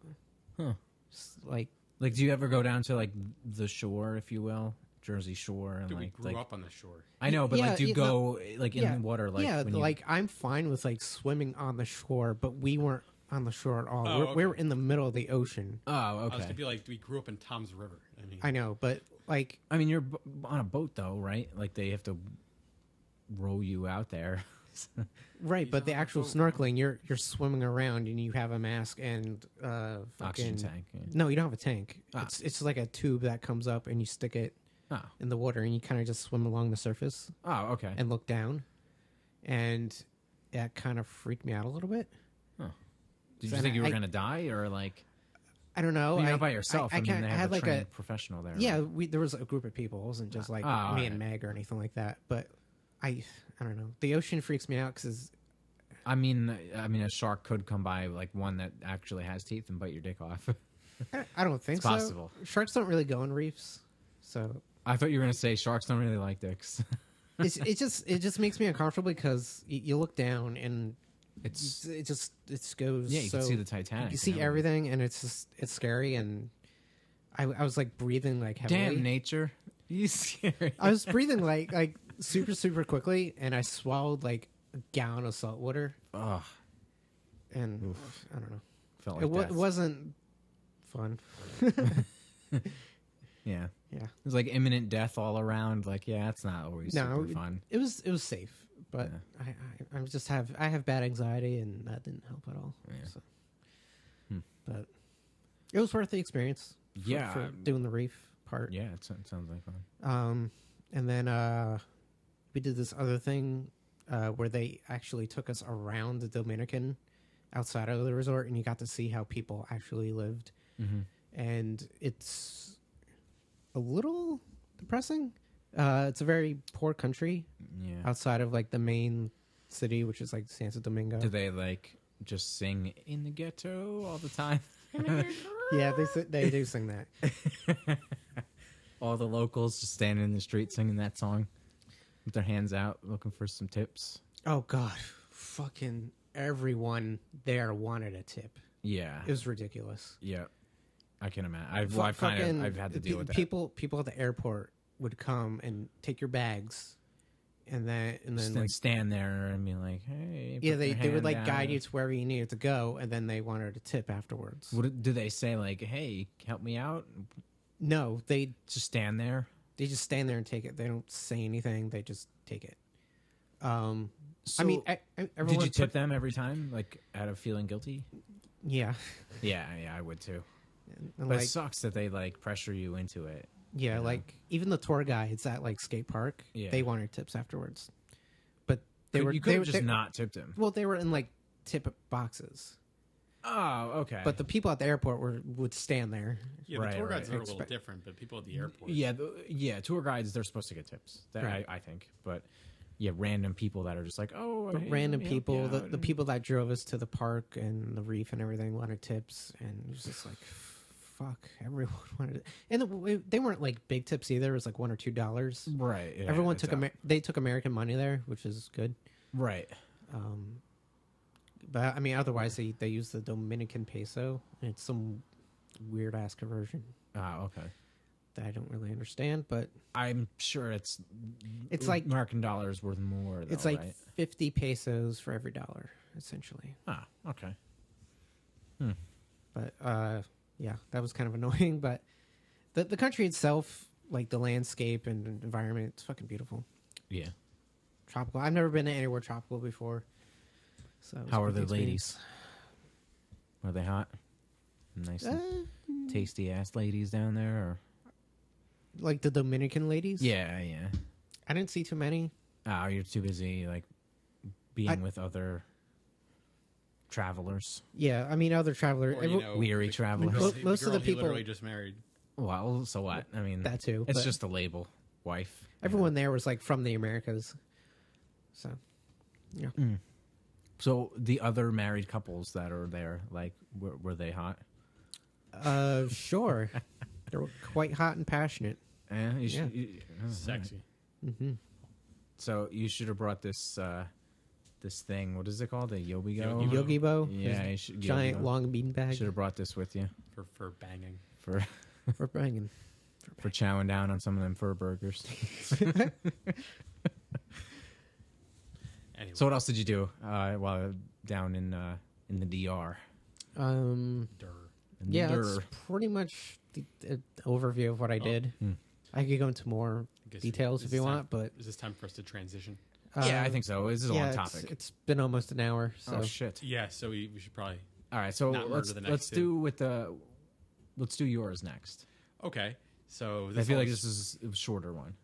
Huh.
Just like,
do you ever go down to like the shore, if you will, Jersey Shore, and
Dude, we
like
grew up on the shore.
I know, but
Yeah,
like, do you
yeah,
go like in the water? Like,
yeah,
when you,
like I'm fine with like swimming on the shore, but we weren't on the shore at all.
Oh,
we
okay.
were in the middle of the ocean.
Oh,
I was
okay.
to be like, we grew up in Tom's River.
I know, but like,
I mean, you're on a boat though, right? Like they have to row you out there.
right? But the actual snorkeling, you're swimming around and you have a mask and
Oxygen
fucking
tank. Yeah.
No, you don't have a tank.
Ah.
It's like a tube that comes up and you stick it
Oh.
in the water and you kind of just swim along the surface
Oh, okay.
and look down. And that kind of freaked me out a little bit.
Did you
So
think you were
I-
going to die, or like
I don't know.
you're
I-
not by yourself? I, mean,
kinda
they
had
have a
like
trained professional there.
yeah.
right?
There was a group of people. It wasn't just like me
alright.
and Meg or anything like that. But I don't know. The ocean freaks me out because
I mean, a shark could come by, like one that actually has teeth, and bite your dick off.
I don't think
It's
so.
possible.
Sharks don't really go in reefs, so
I thought you were going to say sharks don't really like dicks.
it just makes me uncomfortable because you look down and it just goes.
Yeah, you
so,
can see the Titanic.
You see
and
everything, and it's scary. And I was like breathing like heavily.
Damn nature, you scary.
I was breathing like super quickly, and I swallowed like a gallon of salt water,
Ugh,
and I don't know.
felt like
It
death.
wasn't fun.
Yeah,
Yeah,
it's like imminent death all around. Like, yeah, it's not always super fun.
it was safe, but I have bad anxiety, and that didn't help at all.
Yeah.
So. But it was worth the experience.
Yeah.
for doing the reef part.
Yeah, it sounds like fun.
And then we did this other thing where they actually took us around the Dominican outside of the resort, and you got to see how people actually lived. And it's a little depressing. It's a very poor country
Yeah.
outside of like the main city, which is like Santo Domingo.
Do they like just sing in the ghetto all the time?
Yeah, they do sing that.
All the locals just standing in the street singing that song with their hands out looking for some tips.
Oh God, fucking everyone there wanted a tip.
Yeah.
It was ridiculous.
Yeah. I can imagine. I've had to deal with that.
People at the airport would come and take your bags, and then
Just
like
stand there and be like, "Hey."
yeah,
put
they
your
would
hand
like
down.
guide you to wherever you needed to go, and then they wanted a tip afterwards.
Do they say like, "Hey, help me out"?
No, they
Just stand there.
just stand there and take it. They don't say anything. They just take it.
So,
I mean,
did
everyone
you tip them every time, like out of feeling guilty?
Yeah,
Yeah, I would too.
and
But
like
it sucks that they like pressure you into it.
yeah, like even the tour guides at like skate park,
Yeah.
they wanted tips afterwards, but
You could have just not tipped him.
Well, they were in like tip boxes.
Oh, okay.
But the people at the airport would stand there.
Yeah,
Right,
the tour guides
right.
are a little different, but people at the airport.
yeah, tour guides, they're supposed to get tips. That,
Right.
I think. But yeah, random people that are just like, oh,
But
hey,
random
let me help
people,
you
the
out.
people that drove us to the park and the reef and everything wanted tips, and it was just like, fuck, everyone wanted it. And they weren't like big tips either. It was like $1 or $2.
Right. Yeah,
Everyone
it's
took
out.
they took American money there, which is good.
Right.
But I mean, otherwise they use the Dominican peso. And it's some weird ass conversion
Ah, okay.
that I don't really understand. But
I'm sure it's
like
American dollars worth more. Though,
it's like
right?
50 pesos for every dollar, essentially.
Ah, okay.
But yeah, that was kind of annoying. But the country itself, like the landscape and environment, it's fucking beautiful.
Yeah.
Tropical. I've never been to anywhere tropical before. So it was
How
a
are
good
the
experience.
ladies? Are they hot? Nice, and tasty ass ladies down there, or
Like the Dominican ladies?
yeah.
I didn't see too many.
Oh, you're too busy like being with other travelers.
Yeah, I mean other travelers.
Or, you know,
Weary
the
travelers.
girl-
Most of
girl
the
he
people-
literally just married.
Well, so what? I mean,
That too,
It's
but-
just a label, wife.
Everyone there was like from the Americas. So yeah.
So the other married couples that are there, like, were they hot?
Sure. They were quite hot and passionate.
Yeah, you should.
Yeah.
Sexy.
So you should have brought this this thing. What is it called? A Yobigo?
Yogi
Yogi Bo.
Yeah,
his
you should-
giant
Yogi Bo.
long bean bag
Should have brought this with you
For banging.
for
for banging.
for chowing down on some of them fur burgers.
Anyway,
So what else did you do while down in the DR?
Durr.
In the
Yeah,
DR?
that's pretty much the overview of what I did. I could go into more
I guess
details
this
if you
is time-
want, but
Is this time for us to transition?
Yeah, I think so. This is
yeah,
on topic.
It's been almost an hour. So
Oh shit!
Yeah, so we should probably.
All right, so
Not murder the next
let's
two.
do yours next.
Okay, so
I feel like this is a shorter one.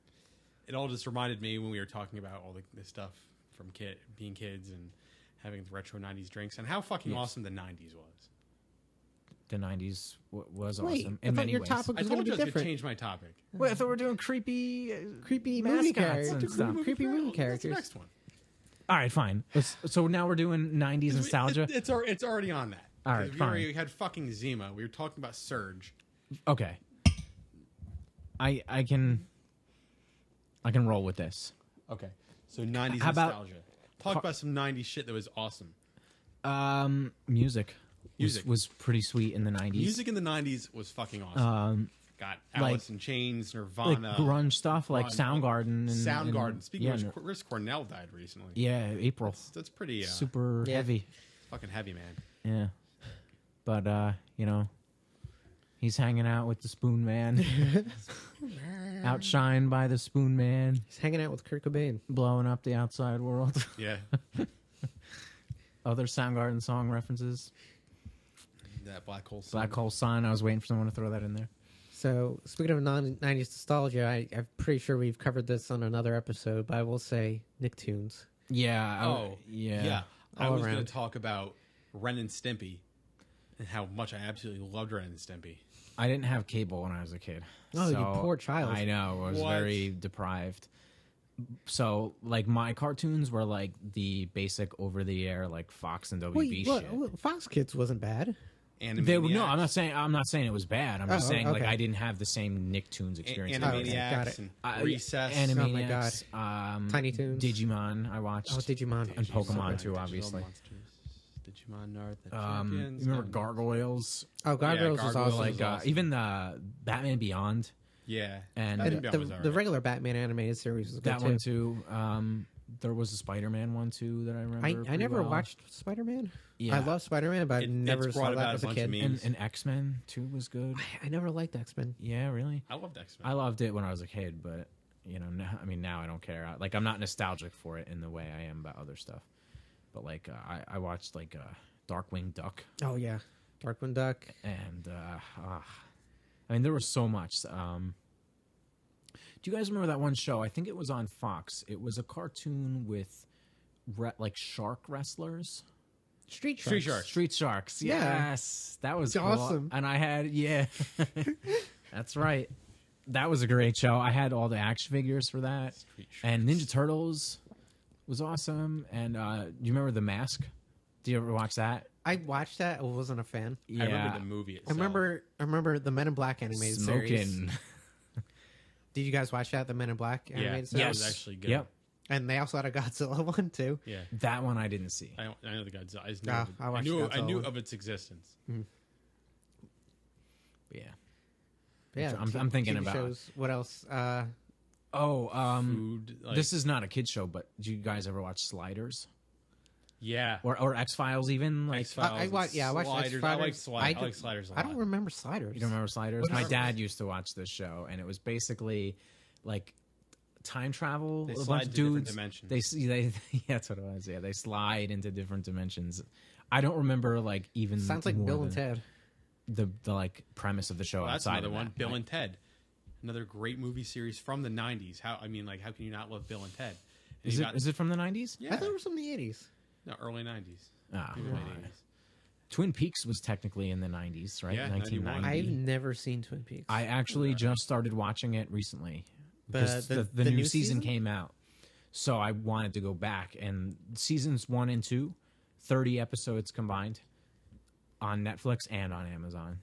It all just reminded me when we were talking about all this stuff from being kids and having the retro 90s drinks, and how fucking awesome the 90s was.
The 90s was
Wait,
awesome
I
in
thought
many
your
ways.
topic
I
was going
told
to
you I
be
was going to
different.
change my topic.
Wait, I thought we were doing creepy
Movie
mascots
characters.
and stuff.
Creepy movie
That's the
characters.
next one.
All right, fine. So now we're doing 90s nostalgia.
It's already on that.
All right,
We
fine.
already had fucking Zima. We were talking about Surge.
Okay. I can roll with this.
Okay. So 90s
How about-
nostalgia. Talk about some 90s shit that was awesome.
Music.
Music.
Was pretty sweet in the 90s.
Music in the 90s was fucking awesome. Got Alice in Chains,
like
Nirvana.
grunge stuff, like
grunge,
Soundgarden. And
Soundgarden. Speaking
yeah,
of which, Chris Cornell died recently.
yeah, April.
That's pretty
Super
Yeah.
heavy.
fucking heavy, man.
Yeah. But, he's hanging out with the Spoon Man. Outshined by the Spoon Man.
He's hanging out with Kurt Cobain.
Blowing up the outside world.
Yeah.
Other Soundgarden song references.
That Black Hole Sun.
Black Hole Sun. I was waiting for someone to throw that in there.
So, speaking of 90s nostalgia, I'm pretty sure we've covered this on another episode, but I will say Nicktoons.
Yeah.
Yeah. I
All
was going
around.
to talk about Ren and Stimpy and how much I absolutely loved Ren and Stimpy.
I didn't have cable when I was a kid.
Oh, you
so
poor child.
I know. I was
What?
very deprived. So, like, my cartoons were, like, the basic over-the-air, like, Fox and WB
Wait,
shit.
Fox Kids wasn't bad.
They were, no,
Animaniacs.
I'm not saying it was bad. I'm just
Oh,
saying, like,
okay.
I didn't have the same Nicktoons experience.
okay.
Animaniacs
Got it.
and Recess.
Animaniacs,
Tiny Toons.
Digimon, I watched.
Oh, Digimon.
And Pokemon,
Digimon,
too, obviously.
Digimon are the
You
champions.
remember Gargoyles?
Oh, Gargoyles was
Gargoyles.
awesome.
Like,
awesome.
even the Batman Beyond.
Yeah.
And
Batman
And
Beyond was
the
alright.
regular Batman animated series was good
That one, too. There was a Spider-Man one, too, that I remember.
I
pretty
never
well.
watched Spider-Man.
Yeah.
I love Spider-Man, but I never
it's
saw
brought
that
about
as
a
a
bunch of
kid.
memes.
And X-Men, too, was good.
I never liked X-Men.
Yeah, really?
I loved X-Men.
I loved it when I was a kid, but, now I don't care. Like, I'm not nostalgic for it in the way I am about other stuff. But, like, I watched, like, Darkwing Duck.
Oh yeah, Darkwing Duck.
And there was so much. Do you guys remember that one show? I think it was on Fox. It was a cartoon with like shark wrestlers.
Street Sharks.
Street Sharks.
Street Sharks.
Yeah.
Yes, that was
It's
cool.
awesome.
And I had that's right. That was a great show. I had all the action figures for that.
Street
And Ninja Turtles was awesome. And do you remember The Mask? Do you ever watch that?
I watched that. I wasn't a fan.
Yeah.
I remember the movie
I
itself.
remember the Men in Black animated series.
Smoking.
Did you guys watch that? The Men in Black
Yeah,
animated
that
series.
was actually good.
Yep.
And they also had a Godzilla one too.
Yeah.
That one I didn't see.
I know the Godzilla.
I watched
I knew
Godzilla.
of its existence.
Yeah.
Yeah,
I'm thinking
TV
about-
shows. What else?
Food. Like,
This is not a kid show, but do you guys ever watch Sliders
yeah.
or X Files? Even like
X-Files.
I watched
Sliders.
X-Files.
I like Sliders a lot.
I don't remember Sliders.
you don't remember Sliders?
What
My
is-
dad used to watch this show, and it was basically like time travel.
They
a
slide
bunch of
to different
dudes.
dimensions.
They yeah, that's what it was. Yeah, they slide into different dimensions. I don't remember like even.
Sounds like
more
Bill and
than
Ted.
The like premise of the show.
Well, that's
outside
another
of
one.
that.
Bill and Ted. Another great movie series from the 90s. How can you not love Bill and Ted? And
Is it from the 90s?
Yeah.
I thought it was from the 80s.
No, early 90s.
Ah,
Maybe
right.
late 80s.
Twin Peaks was technically in the 90s, right?
Yeah,
1990.
I've never seen Twin Peaks.
I actually just started watching it recently because
The
the new
new
season
season?
came out. So I wanted to go back. And seasons 1 and 2, 30 episodes combined on Netflix and on Amazon.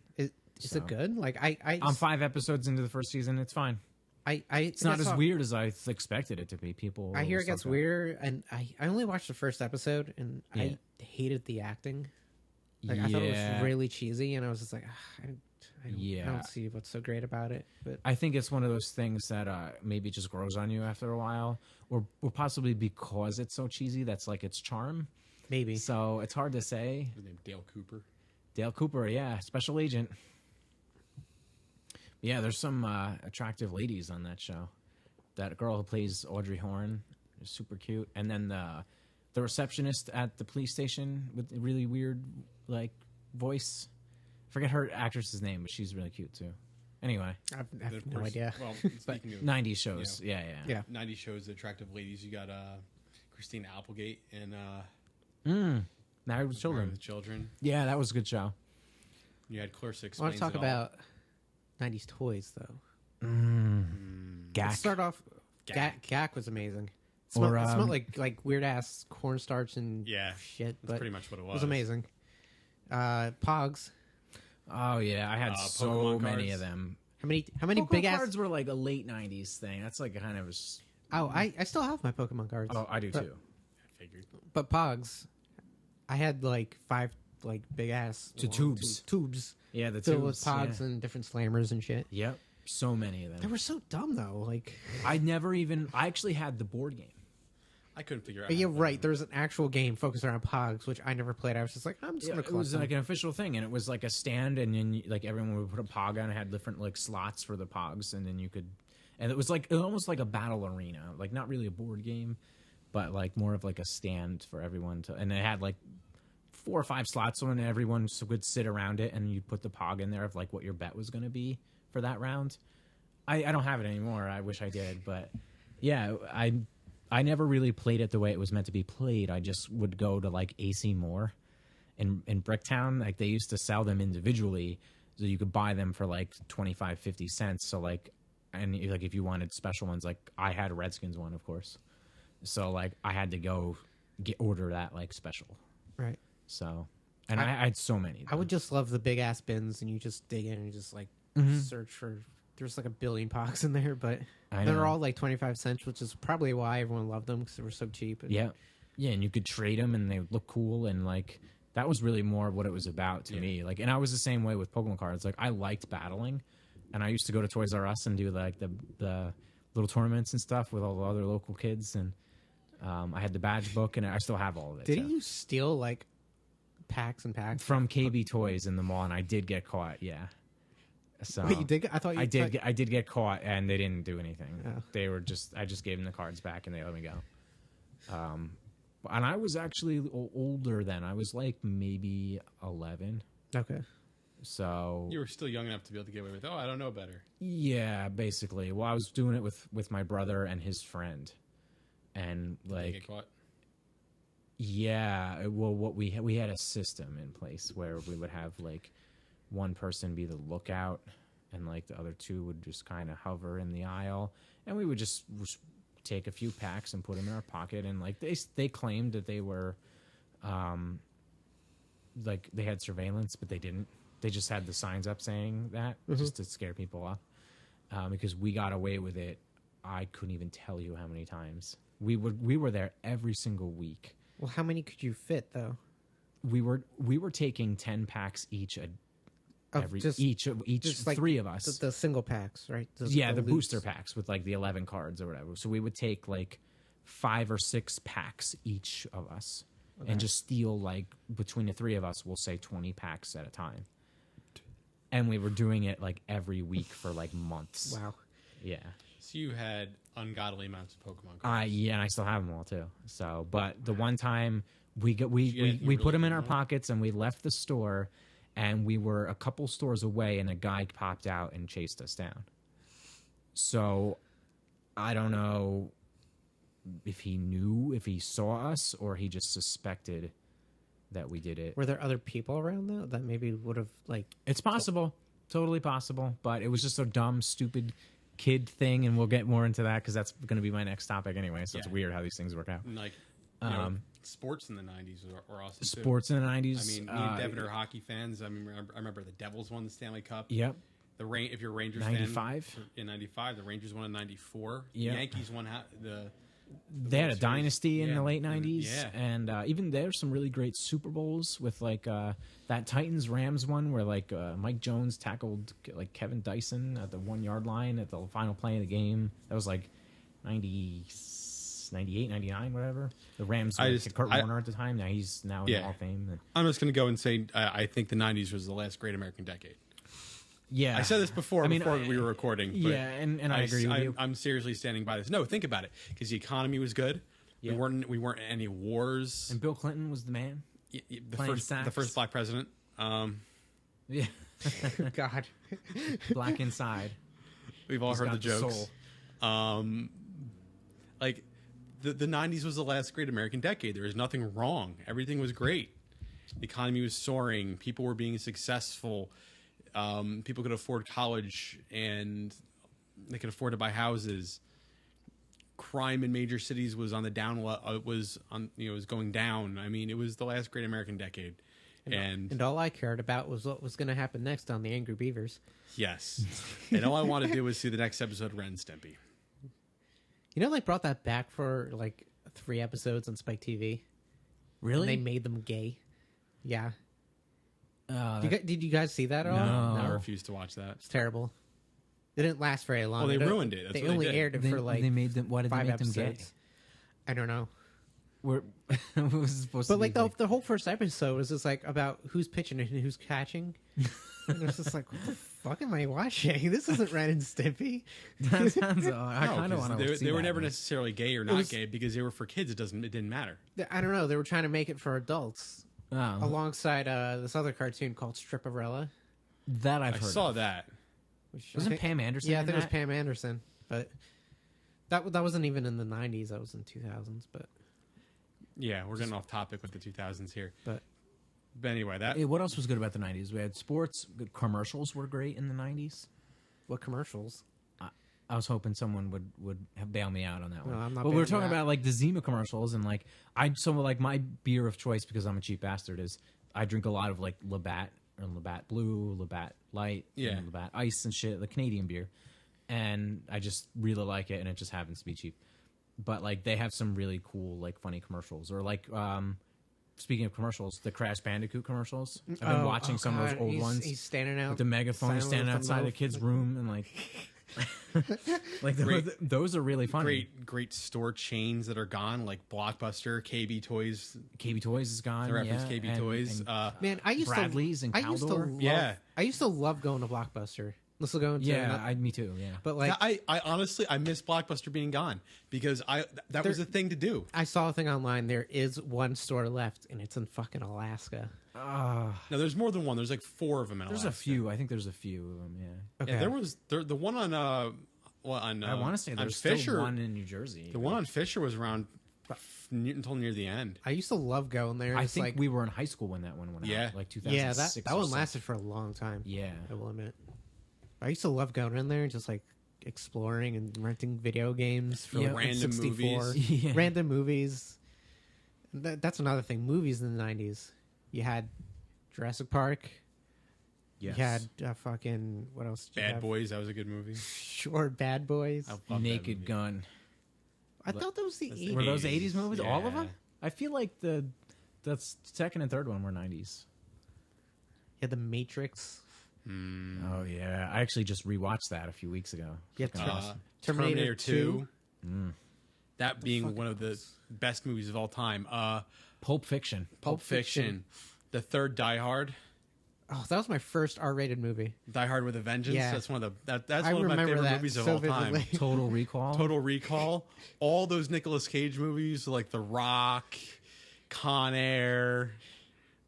Is
So.
it good? Like
I'm 5 episodes into the first season. It's fine. It's not as weird as I expected it to be. People,
I hear it
stuff
gets
that-
weirder, and I only watched the first episode, and
Yeah.
I hated the acting. Like I thought it was really cheesy, and I was just like, I
Yeah.
don't see what's so great about it. But
I think it's one of those things that maybe just grows on you after a while, or possibly because it's so cheesy, that's like its charm.
maybe
So it's hard to say.
His name Dale Cooper.
Dale Cooper, yeah, special agent. Yeah, there's some attractive ladies on that show. That girl who plays Audrey Horne is super cute, and then the receptionist at the police station with a really weird like voice. Forget her actress's name, but she's really cute too. Anyway,
I
Then,
have
of
no
course-
idea.
Well, speaking of
90s shows, yeah.
90s shows, attractive ladies, you got Christina Applegate and
Married with
Married
Children.
with Children.
Yeah, that was a good show.
You had Clarissa
I
explains
want to talk
it all.
about 90s toys, though.
Gak.
Let's start off.
Gak.
Gak was amazing. It
Or,
smelled like weird ass cornstarch and
Yeah,
shit,
that's
but
pretty much what it
it
was.
was amazing. Pogs.
Oh yeah, I had so
Pokemon
many
cards.
of them.
How many
Pokemon
big ass?
cards were like a late '90s thing. That's like kind of a.
Oh, I still have my Pokemon cards.
Oh, I do
But-
too.
I figured.
But Pogs, I had like 5 like big ass tubes
Yeah, the
filled with
tubes,
Pogs
yeah.
and different slammers and shit.
Yep, so many of
They
them.
were so dumb though. Like,
I actually had the board game.
I couldn't figure out.
yeah,
how to-
right. There was an actual game focused around Pogs, which I never played. I was just like, I'm just
Yeah,
gonna
it
collect
was
them.
like an official thing, and it was like a stand, and then like everyone would put a Pog on. It had different like slots for the Pogs, and then you could, and it was almost like a battle arena, like not really a board game, but like more of like a stand for everyone to, and it had like 4 or 5 slots on, and everyone would sit around it, and you put the Pog in there of like what your bet was going to be for that round. I don't have it anymore. I wish I did, but yeah, I never really played it the way it was meant to be played. I just would go to like AC Moore in Bricktown. Like they used to sell them individually, so you could buy them for like 25, 50 cents. So like, and like if you wanted special ones, like I had a Redskins one, of course. So like I had to go order that like special.
Right.
So, and I had so many.
I would just love the big ass bins, and you just dig in and just like search for. There's like a billion Pogs in there, but
I
they're
know.
all like 25 cents, which is probably why everyone loved them because they were so cheap. And
Yeah, yeah, and you could trade them, and they would look cool, and like that was really more what it was about to me. Like, and I was the same way with Pokemon cards. Like, I liked battling, and I used to go to Toys R Us and do like the little tournaments and stuff with all the other local kids, and I had the badge book, and I still have all of it.
Did
so.
you steal like packs and packs
From KB Toys in the mall, and I did get caught. Yeah. So
Wait, you did? I thought you
I did. I did get caught, and they didn't do anything.
Oh.
They were just. I just gave them the cards back, and they let me go. And I was actually older then. I was like maybe 11.
Okay.
So
You were still young enough to be able to get away with. Oh, I don't know better.
yeah, basically. Well, I was doing it with my brother and his friend, and
Did you
like
get caught?
yeah. Well, what we had a system in place where we would have like one person be the lookout, and like the other two would just kind of hover in the aisle, and we would just take a few packs and put them in our pocket, and like they claimed that they were like they had surveillance, but they didn't. They just had the signs up saying that just to scare people off, because we got away with it. I couldn't even tell you how many times we were there every single week.
Well, how many could you fit though?
We were taking 10 packs each
Of
each
just like
3 of us.
The single packs, right?
The
loops.
booster packs with like the 11 cards or whatever. So we would take like 5 or 6 packs each of us and just steal like between the 3 of us, we'll say 20 packs at a time. And we were doing it like every week for like months.
Wow.
Yeah.
So you had ungodly amounts of Pokemon cards.
Yeah, and I still have them all too. So, but the one time we
you get
we
anything
put
really
them in
good
our
on?
pockets and we left the store, and we were a couple stores away, and a guy popped out and chased us down. So, I don't know if he saw us, or he just suspected that we did it.
Were there other people around though that maybe would have like?
It's possible, totally possible, but it was just a dumb, stupid kid thing, and we'll get more into that because that's going to be my next topic anyway. So it's
Yeah.
weird how these things work out.
And like, you know, sports in the 90s were awesome too.
Sports in the 90s.
I mean, me and Devon are hockey fans. I mean, I remember the Devils won the Stanley Cup.
Yep.
If you're a Rangers
95?
fan, in 95, the Rangers won in 94.
Yep.
The Yankees won the
They had a
World Series.
dynasty in
Yeah.
the late 90s.
Yeah.
And even there's some really great Super Bowls with like that Titans-Rams one where like Mike Jones tackled like Kevin Dyson at the 1-yard line at the final play of the game. That was like 98, 99, whatever. The Rams had Kurt Warner at the time. Now he's in the Hall of Fame.
I'm just going to go and say I think the 90s was the last great American decade.
Yeah.
I said this before we were recording. But
yeah, and I agree with you.
I'm seriously standing by this. No, think about it, because the economy was good.
Yeah.
We weren't in any wars.
And Bill Clinton was the man.
The
playing
first
sax.
black president.
Yeah.
God.
Black inside.
We've all
He's
heard
got
the jokes.
soul.
Like the 90s was the last great American decade. There was nothing wrong. Everything was great. The economy was soaring. People were being successful. People could afford college, and they could afford to buy houses. Crime in major cities was on the down. Was going down. I mean, it was the last great American decade. And
all I cared about was what was going to happen next on the Angry Beavers.
yes, and all I wanted to do was see the next episode of Ren and Stimpy.
You know, they brought that back for like 3 episodes on Spike TV.
Really?
And they made them gay. Yeah.
That-
Did you guys see that at all?
No.
I refused to watch that.
It's terrible. It didn't last very long.
Well, they ruined it. That's
They
what they
only
did.
aired it for like
they made them. Why did they
5
make them
episodes.
gay?
I don't know.
What was it supposed
But
to
like
be
the whole first episode was just like about who's pitching and who's catching. And it was just like, what the fuck am I watching? This isn't Ren and Stimpy.
That sounds. I
No,
kind of
'cause
want to.
they were never necessarily gay or not
was-
gay because they were for kids. It didn't matter.
I don't know. They were trying to make it for adults alongside this other cartoon called Stripperella.
That I've
I
heard.
saw
of.
that.
Which I
Wasn't
think-
Pam Anderson?
Yeah, I
in
think it was
that?
Pam Anderson. But that wasn't even in the 90s. That was in 2000s. But
Yeah, we're getting off topic with the 2000s here.
But
anyway, that
Hey, what else was good about the '90s? We had sports. Good commercials were great in the '90s.
what commercials?
I was hoping someone would have bail me out on that one.
No, I'm not
But we were
bailing you
talking
out.
about like the Zima commercials and like my beer of choice because I'm a cheap bastard is I drink a lot of like Labatt or Labatt Blue, Labatt Light,
Yeah.
and Labatt Ice and shit, the Canadian beer, and I just really like it and it just happens to be cheap. But like they have some really cool like funny commercials or like speaking of commercials, the Crash Bandicoot commercials. I've been watching some of
God,
those old ones.
He's standing out
With the megaphone
silent
standing
with
outside the kid's room and like like those are really funny.
great store chains that are gone, like Blockbuster, KB Toys.
KB Toys is gone.
The reference
yeah,
KB Toys.
Man, I used
Bradley's
to.
and
I used to
Caldor.
love,
Yeah.
I used to love going to Blockbuster. Let's go into
yeah, me too. Yeah,
but like
I honestly I miss Blockbuster being gone because that was a thing to do.
I saw a thing online. There is one store left, and it's in fucking Alaska.
No, there's more than one. There's like 4 of them. In
there's
Alaska.
a few. I think there's a few of them. Yeah,
Okay.
Yeah, there was the one on
I want to say
on
there's
Fisher.
still one in New Jersey.
The one on Fisher was around until near the end.
I used to love going there.
I
It's
think
like,
we were in high school when that one went
Yeah.
out, like 2006.
yeah, that
or
one
something.
lasted for a long time.
Yeah,
I will admit. I used to love going in there and just like exploring and renting video games for
Yeah,
like,
random
64.
movies.
Yeah.
Random movies. That's another thing. Movies in the 90s. You had Jurassic Park.
yes.
You had fucking what else? Did you
Bad
have?
Boys, that was a good movie.
Sure, Bad Boys.
I love that
Naked
movie.
Gun.
I thought that was the
That's
80s.
Were those
80s,
80s movies? All of
yeah.
them? I feel like the second and third one were 90s.
You had The Matrix.
Oh yeah, I actually just rewatched that a few weeks ago.
You had
Terminator 2.
Mm.
That being one of the best movies of all time.
Pulp Fiction.
Pulp Fiction. The third Die Hard.
Oh, that was my first R-rated movie.
Die Hard with a Vengeance.
Yeah.
That's one of the that's
I
one of my
remember
favorite
that
movies of
so
all time.
vividly.
Total Recall.
Total Recall. All those Nicolas Cage movies like The Rock, Con Air.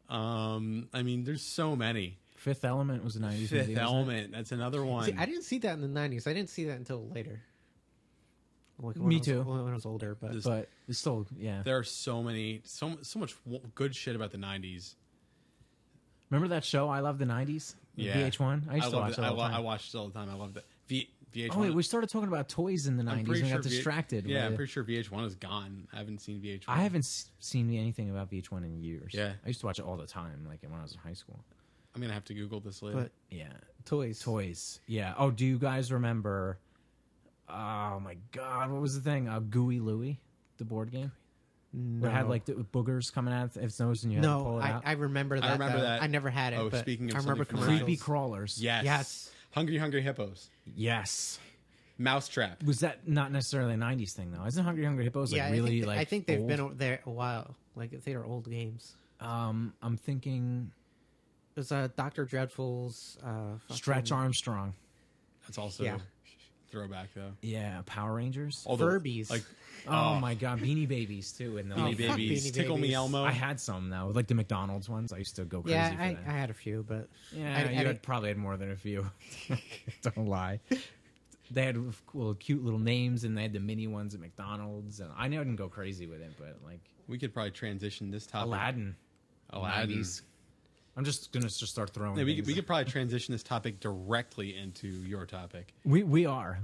I mean, there's so many.
Fifth Element was a 90s movie.
Fifth
wasn't it?
Element. That's another one.
See, I didn't see that in the 90s. I didn't see that until later. Like
Me
I was-
too.
When I was older, but
But it's still, yeah.
There are so much good shit about the 90s.
Remember that show, I Love the 90s?
Yeah.
VH1? I used to
loved
watch it all the
I
time.
watched it all the time. I loved it. VH1.
Oh, wait, we started talking about toys in the 90s
I'm
and
pretty
we
sure
got distracted.
Yeah, I'm
with-
pretty sure VH1 is gone. I haven't seen VH1.
I haven't seen anything about VH1 in years.
Yeah.
I used to watch it all the time, like when I was in high school.
I'm gonna have to Google this later.
but
Yeah.
toys.
Toys. Yeah. Oh, do you guys remember? Oh my God, what was the thing? Gooey Louie, the board game.
No.
Where it had like the boogers coming out of its nose and you had to
No,
pull it out.
I remember that.
remember
though.
that.
I never had it.
Oh,
but
speaking of
I remember
something from the
commercials.
Creepy crawlers.
yes.
Yes.
Hungry Hippos.
Yes.
Mousetrap.
Was that not necessarily a 90s thing though? Isn't Hungry Hippos like
Yeah,
really
I think they've
old?
been there a while. Like they are old games.
I'm thinking
It was Dr. Dreadful's
Stretch
fucking-
Armstrong.
That's also
Yeah.
throwback though.
Yeah, Power Rangers.
All the-
Furbies.
like
Oh my God, Beanie Babies too. In the
Beanie
fuck
Babies,
Beanie
Tickle Me
Babies.
Elmo.
I had some though, like the McDonald's ones. I used to go crazy
Yeah,
for
I
that.
had a few, but
Yeah,
I
you
didn't-
had probably had more than a few. Don't lie. They had cute little names, and they had the mini ones at McDonald's. And I didn't go crazy with it, but like
We could probably transition this topic.
Aladdin. 90s. I'm just gonna start throwing.
Yeah, we
things
could probably transition this topic directly into your topic.
We are.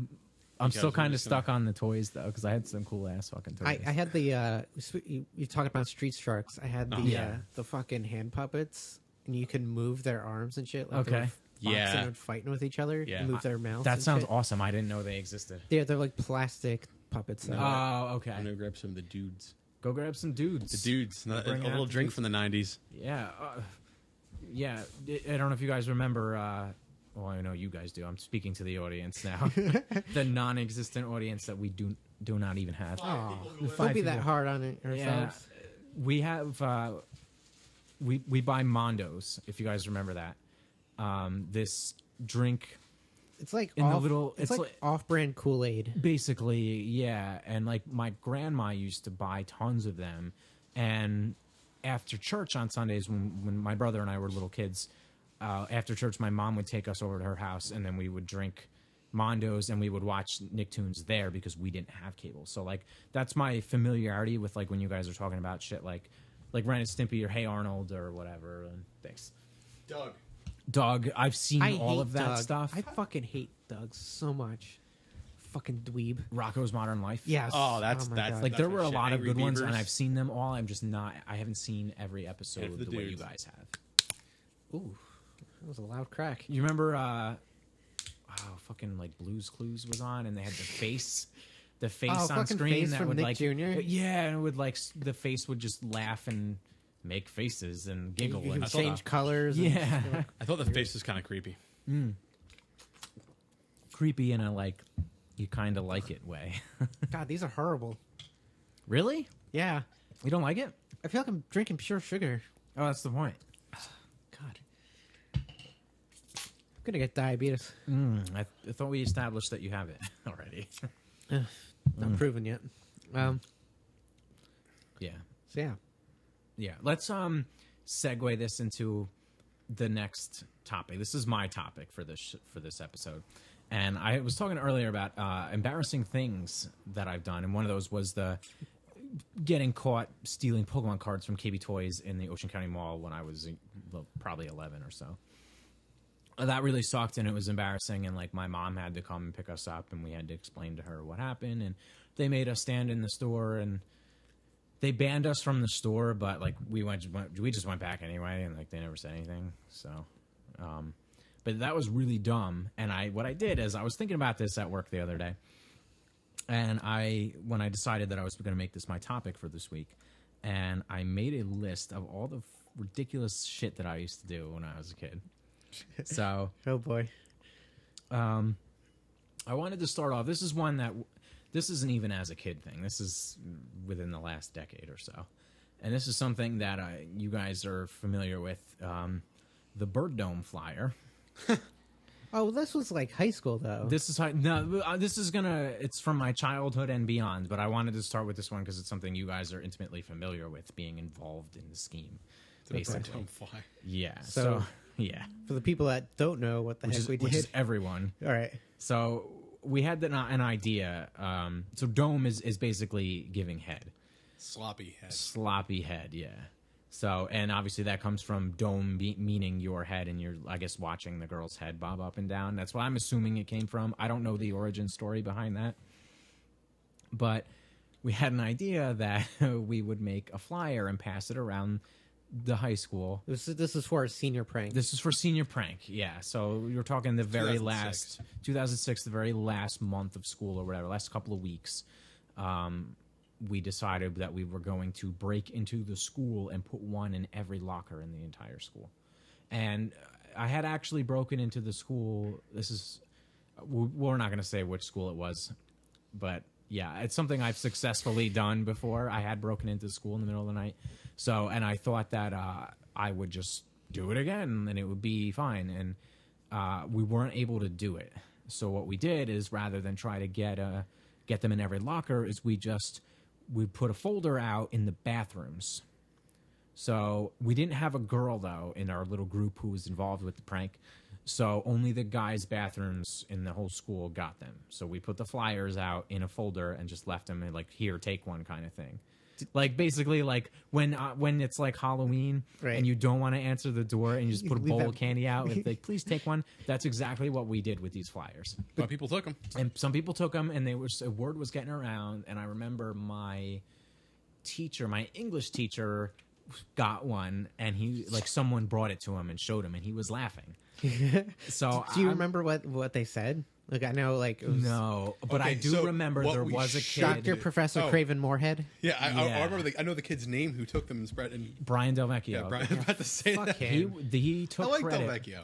I'm
Because
still
we're
kind of
just gonna-
stuck on the toys though, because I had some cool ass fucking toys.
I had the you talking about Street Sharks. I had the
Yeah.
the fucking hand puppets, and you can move their arms and shit. Like
Okay.
they were boxing
Yeah.
and fighting with each other.
Yeah.
And move their mouths.
That
and
sounds
shit.
awesome. I didn't know they existed.
Yeah, they're like plastic puppets. Though.
Oh, okay.
I'm gonna grab some of the dudes.
Go grab some dudes.
The dudes, not, a
Bring
little
out
drink
dudes.
from the '90s.
Yeah. Yeah. I don't know if you guys remember. Well, I know you guys do. I'm speaking to the audience now. The non-existent audience that we do not even have.
Oh,
The
don't
five
be that
people.
hard on it
Yeah.
ourselves.
We have. We buy Mondos. If you guys remember that. This drink.
It's like
In the
off,
little-
It's
it's
like
like-
off-brand Kool-Aid.
Basically, yeah. And like my grandma used to buy tons of them. And after church on Sundays, when my brother and I were little kids, after church, my mom would take us over to her house, and then we would drink Mondos, and we would watch Nicktoons there because we didn't have cable. So like that's my familiarity with like when you guys are talking about shit like Ren and Stimpy or Hey Arnold or whatever. And thanks, Doug. I've seen
I
all
hate
of that
Doug.
stuff.
I fucking hate Doug so much. Fucking dweeb.
Rocco's Modern Life.
Yes.
Oh, that's
my
that's
God.
Like there
my
were a
shit.
lot of
Angry
good ones, and
Beavers.
I've seen them all. I'm just not. I haven't seen every episode
F the
the way you
dudes.
guys have.
Ooh, that was a loud crack.
You remember? Fucking like Blue's Clues was on, and they had the face on
fucking
screen
Face
that
from
would
Nick
like,
Jr.?
yeah, and it would like the face would just laugh and make faces and giggle.
You
and
can
saw
change
that.
colors. and-
yeah,
I thought the face was kind of creepy.
creepy in a like you kind of like it way.
God, these are horrible.
Really?
Yeah,
You don't like it?
I feel like I'm drinking pure sugar.
Oh, that's the point.
God, I'm gonna get diabetes.
I thought we established that you have it already.
Not proven yet.
Yeah.
So yeah,
Yeah, let's segue this into the next topic. This is my topic for this episode, and I was talking earlier about embarrassing things that I've done, and one of those was the getting caught stealing Pokemon cards from KB Toys in the Ocean County Mall when I was probably 11 or so. That really sucked, and it was embarrassing, and like my mom had to come and pick us up, and we had to explain to her what happened, and they made us stand in the store, and they banned us from the store, but like we just went back anyway, and like they never said anything. So, but that was really dumb. And what I did is I was thinking about this at work the other day, and when I decided that I was going to make this my topic for this week, and I made a list of all the ridiculous shit that I used to do when I was a kid. So,
oh boy.
I wanted to start off. This is one that this isn't even as a kid thing. This is within the last decade or so, and this is something that you guys are familiar with. The Bird Dome flyer.
Oh, this was like high school though.
This is it's from my childhood and beyond. But I wanted to start with this one because it's something you guys are intimately familiar with, being involved in the scheme. Basically,
Don't fly.
yeah.
So-
So yeah,
For the people that don't know what the heck we
which
did.
is everyone.
All right.
So we had an idea. So dome is basically giving head.
Sloppy head.
Sloppy head, yeah. So, and obviously that comes from dome meaning your head, and you're, I guess, watching the girl's head bob up and down. That's what I'm assuming it came from. I don't know the origin story behind that. But we had an idea that we would make a flyer and pass it around the high school.
This is for a senior prank.
This is for senior prank, yeah. So you're talking the very
2006.
2006, the very last month of school or whatever, last couple of weeks. We decided that we were going to break into the school and put one in every locker in the entire school. And I had actually broken into the school. We're not going to say which school it was, but yeah, it's something I've successfully done before. I had broken into the school in the middle of the night. So, and I thought that I would just do it again and it would be fine. And we weren't able to do it. So what we did is, rather than try to get them in every locker, is we put a folder out in the bathrooms. So we didn't have a girl, though, in our little group who was involved with the prank. So only the guys' bathrooms in the whole school got them. So we put the flyers out in a folder and just left them and like, here, take one kind of thing. Like basically like when it's like Halloween and you don't want to answer the door and you just put a bowl of candy out and like, please take one. That's exactly what we did with these flyers.
But people took them.
And some people took them and word was getting around. And I remember my English teacher got one and he like someone brought it to him and showed him and he was laughing. So
do you remember what they said? Like I know, like it was
no, but I do remember there was a kid,
Dr. Professor Craven Moorhead.
Yeah, I remember. I know the kid's name who took them and spread. And
Brian Delvecchio.
Yeah, Brian. I was about to say that.
He took
I like
credit.
Delvecchio.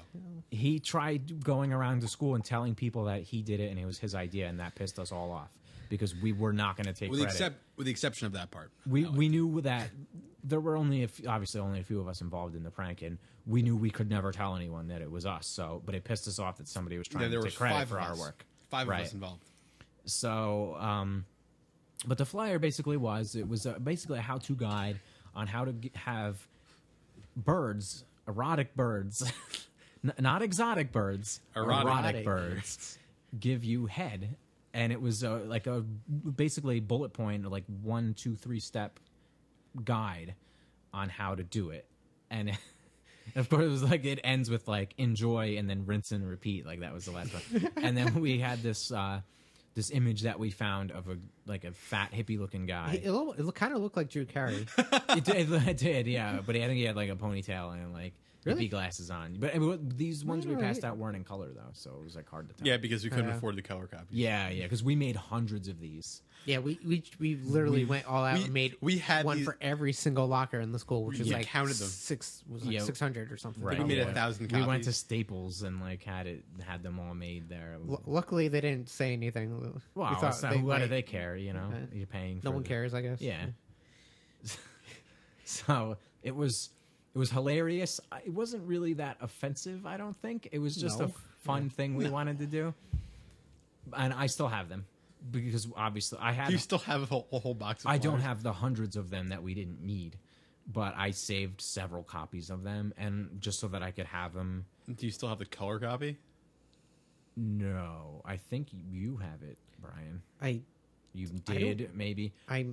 He tried going around to school and telling people that he did it and it was his idea, and that pissed us all off because we were not going to take credit.
With the exception of that part,
we knew that there were obviously only a few of us involved in the prank, and we knew we could never tell anyone that it was us. So, but it pissed us off that somebody was trying to take credit for our work.
Five of us involved.
So, but the flyer basically was basically a how-to guide on how to have birds, erotic birds, not exotic birds, erotic birds, give you head. And it was like a basically bullet point, like 1, 2, 3 step guide on how to do it. And of course, it was like it ends with like enjoy and then rinse and repeat. Like that was the last one. And then we had this image that we found of a fat hippie looking guy.
It kind of looked like Drew Carey.
It did, yeah. But he had like a ponytail and like hippie glasses on. But I mean, these ones we passed out weren't in color though, so it was like hard to tell.
Yeah, because we couldn't afford the color copies.
Yeah, because we made hundreds of these.
Yeah, we literally went all out and made
one
for every single locker in the school, which was like
counted them.
600 or something.
Right.
We made 1,000 copies.
We went to Staples and like had them all made there.
Luckily, they didn't say anything.
Wow, why do they care? You know, you're paying.
No one cares, I guess.
Yeah. So it was hilarious. It wasn't really that offensive. I don't think it was just a fun thing we wanted to do, and I still have them. Because obviously I had.
Do you still have a whole box of
I don't
flyers?
have the hundreds of them that we didn't need, but I saved several copies of them, and just so that I could have them.
Do you still have the color copy?
No, I think you have it, Brian. You did maybe.
I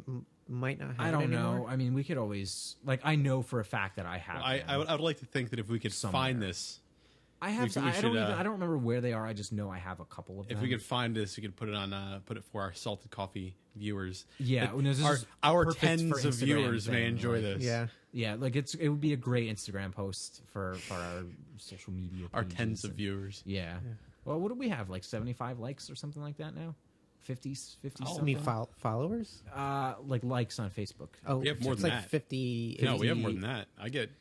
might not have.
I don't
it
know.
anymore.
I mean, we could always I know for a fact that I have.
I would like to think that if we could find this.
I have. I don't remember where they are. I just know I have a couple of them.
If we could find this, we could put it for our salted coffee viewers.
Yeah,
our tens of viewers may enjoy this.
Yeah. Like it would be a great Instagram post for our social media.
Our tens of viewers.
Yeah. Well, what do we have? Like 75 likes or something like that now. 50.
You mean followers?
Like likes on Facebook.
Oh,
we have more than that.
50.
No, we have more than that. I get.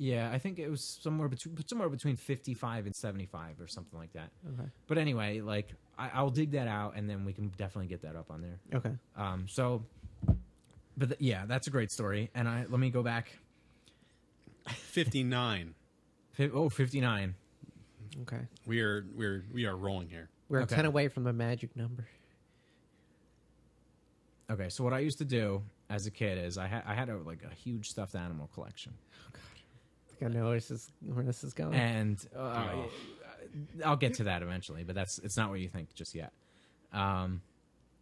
Yeah, I think it was somewhere between 55 and 75 or something like that.
Okay.
But anyway, like I'll dig that out and then we can definitely get that up on there.
Okay.
Yeah, that's a great story. And let me go back.
59.
59.
Okay.
We are rolling here.
We're 10 away from the magic number.
Okay, so what I used to do as a kid is I had a huge stuffed animal collection.
Oh God. I know where this is going.
And I'll get to that eventually, but it's not what you think just yet. And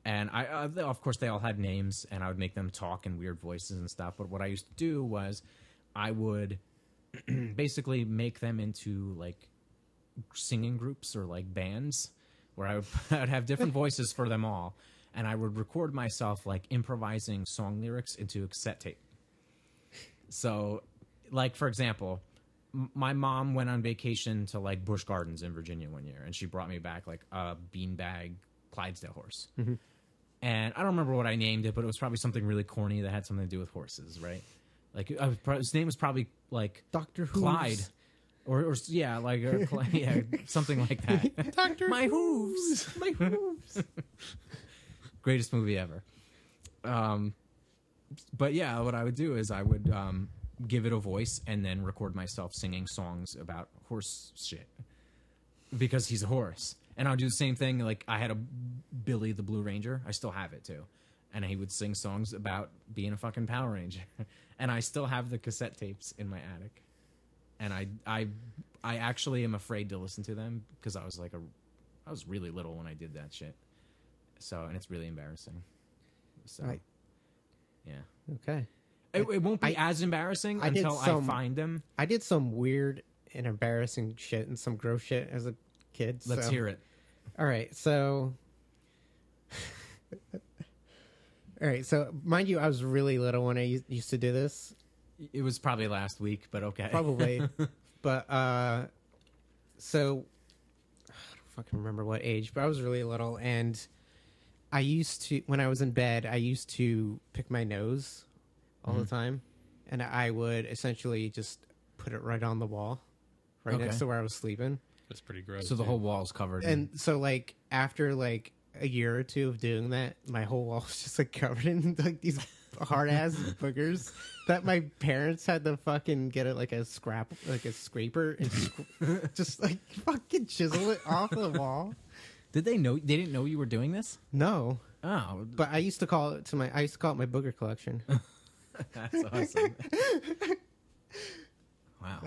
I of course they all had names, and I would make them talk in weird voices and stuff. But what I used to do was I would basically make them into like singing groups or like bands, where I would have different voices for them all, and I would record myself like improvising song lyrics into a cassette tape. So. Like, for example, my mom went on vacation to, like, Busch Gardens in Virginia one year, and she brought me back, like, a beanbag Clydesdale horse. Mm-hmm. And I don't remember what I named it, but it was probably something really corny that had something to do with horses, right? Like, his name was probably, like,
Dr.
Clyde. Or yeah, like, yeah, something like that.
Dr.
My hooves. My hooves.
Greatest movie ever. But, yeah, what I would do is I would... give it a voice and then record myself singing songs about horse shit because he's a horse. And I'll do the same thing. Like I had a Billy the Blue Ranger. I still have it too. And he would sing songs about being a fucking Power Ranger. And I still have the cassette tapes in my attic. And I actually am afraid to listen to them because I was really little when I did that shit. So, and it's really embarrassing. So,
Right.
yeah.
Okay.
It won't be as embarrassing until I find them.
I did some weird and embarrassing shit and some gross shit as a kid.
Let's hear it.
All right, so... All right, so mind you, I was really little when I used to do this.
It was probably last week, but okay.
Probably. But, so... I don't fucking remember what age, but I was really little, and I used to... When I was in bed, I used to pick my nose all the time, and I would essentially just put it right on the wall, right next to where I was sleeping.
That's pretty gross.
So the whole wall's covered.
And so, like, after, like, a year or two of doing that, my whole wall was just, like, covered in, like, these hard-ass boogers that my parents had to fucking get it, like, a scraper, and just, like, fucking chisel it off the wall.
Did they know? They didn't know you were doing this?
No.
Oh.
But I used to call it my booger collection.
That's awesome. Wow.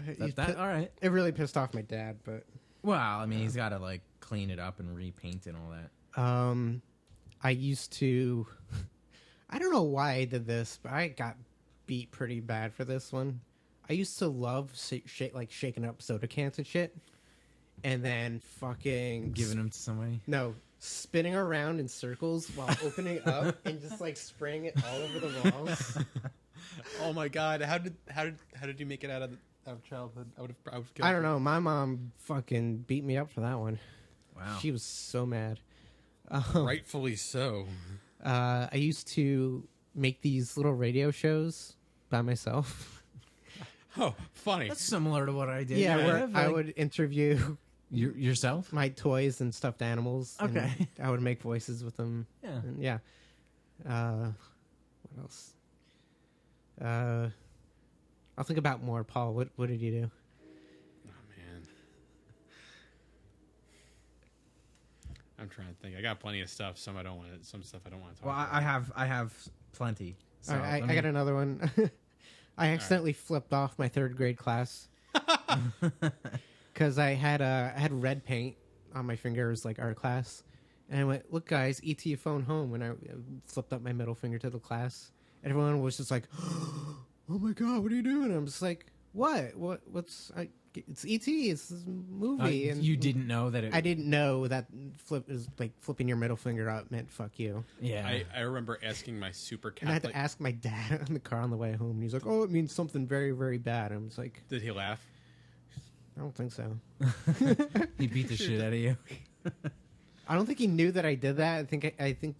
All right.
It really pissed off my dad, but...
Well, I mean, he's got to, like, clean it up and repaint and all that.
I used to... I don't know why I did this, but I got beat pretty bad for this one. I used to love shaking up soda cans and shit, and then fucking...
Giving them to somebody?
No, spinning around in circles while opening it up and just, like, spraying it all over the walls.
Oh my god! How did you make it out of childhood?
I don't know. My mom fucking beat me up for that one.
Wow.
She was so mad.
Rightfully so.
I used to make these little radio shows by myself.
Oh, funny.
That's similar to what I did.
Yeah, where I would interview
yourself,
my toys and stuffed animals.
Okay.
And I would make voices with them.
Yeah.
And yeah. What else? I'll think about more. Paul, what did you do?
Oh man, I'm trying to think. I got plenty of stuff. Some stuff I don't want to talk
Well,
about.
I have plenty. So
All right, I got another one. I accidentally flipped off my third grade class because I had red paint on my fingers, like art class, and I went, "Look, guys, ET phone home," and I flipped up my middle finger to the class. Everyone was just like, "Oh my god, what are you doing?" I'm just like, "What? It's ET. It's this movie." And
you didn't know that it...
I didn't know that flipping your middle finger up meant "fuck you."
Yeah.
I remember asking my super
And I had
Catholic.
to ask my dad in the car on the way home. And he's like, "Oh, it means something very, very bad." I'm just like,
Did he laugh?
"I don't think so."
He beat the shit out of you.
I don't think he knew that I did that. I think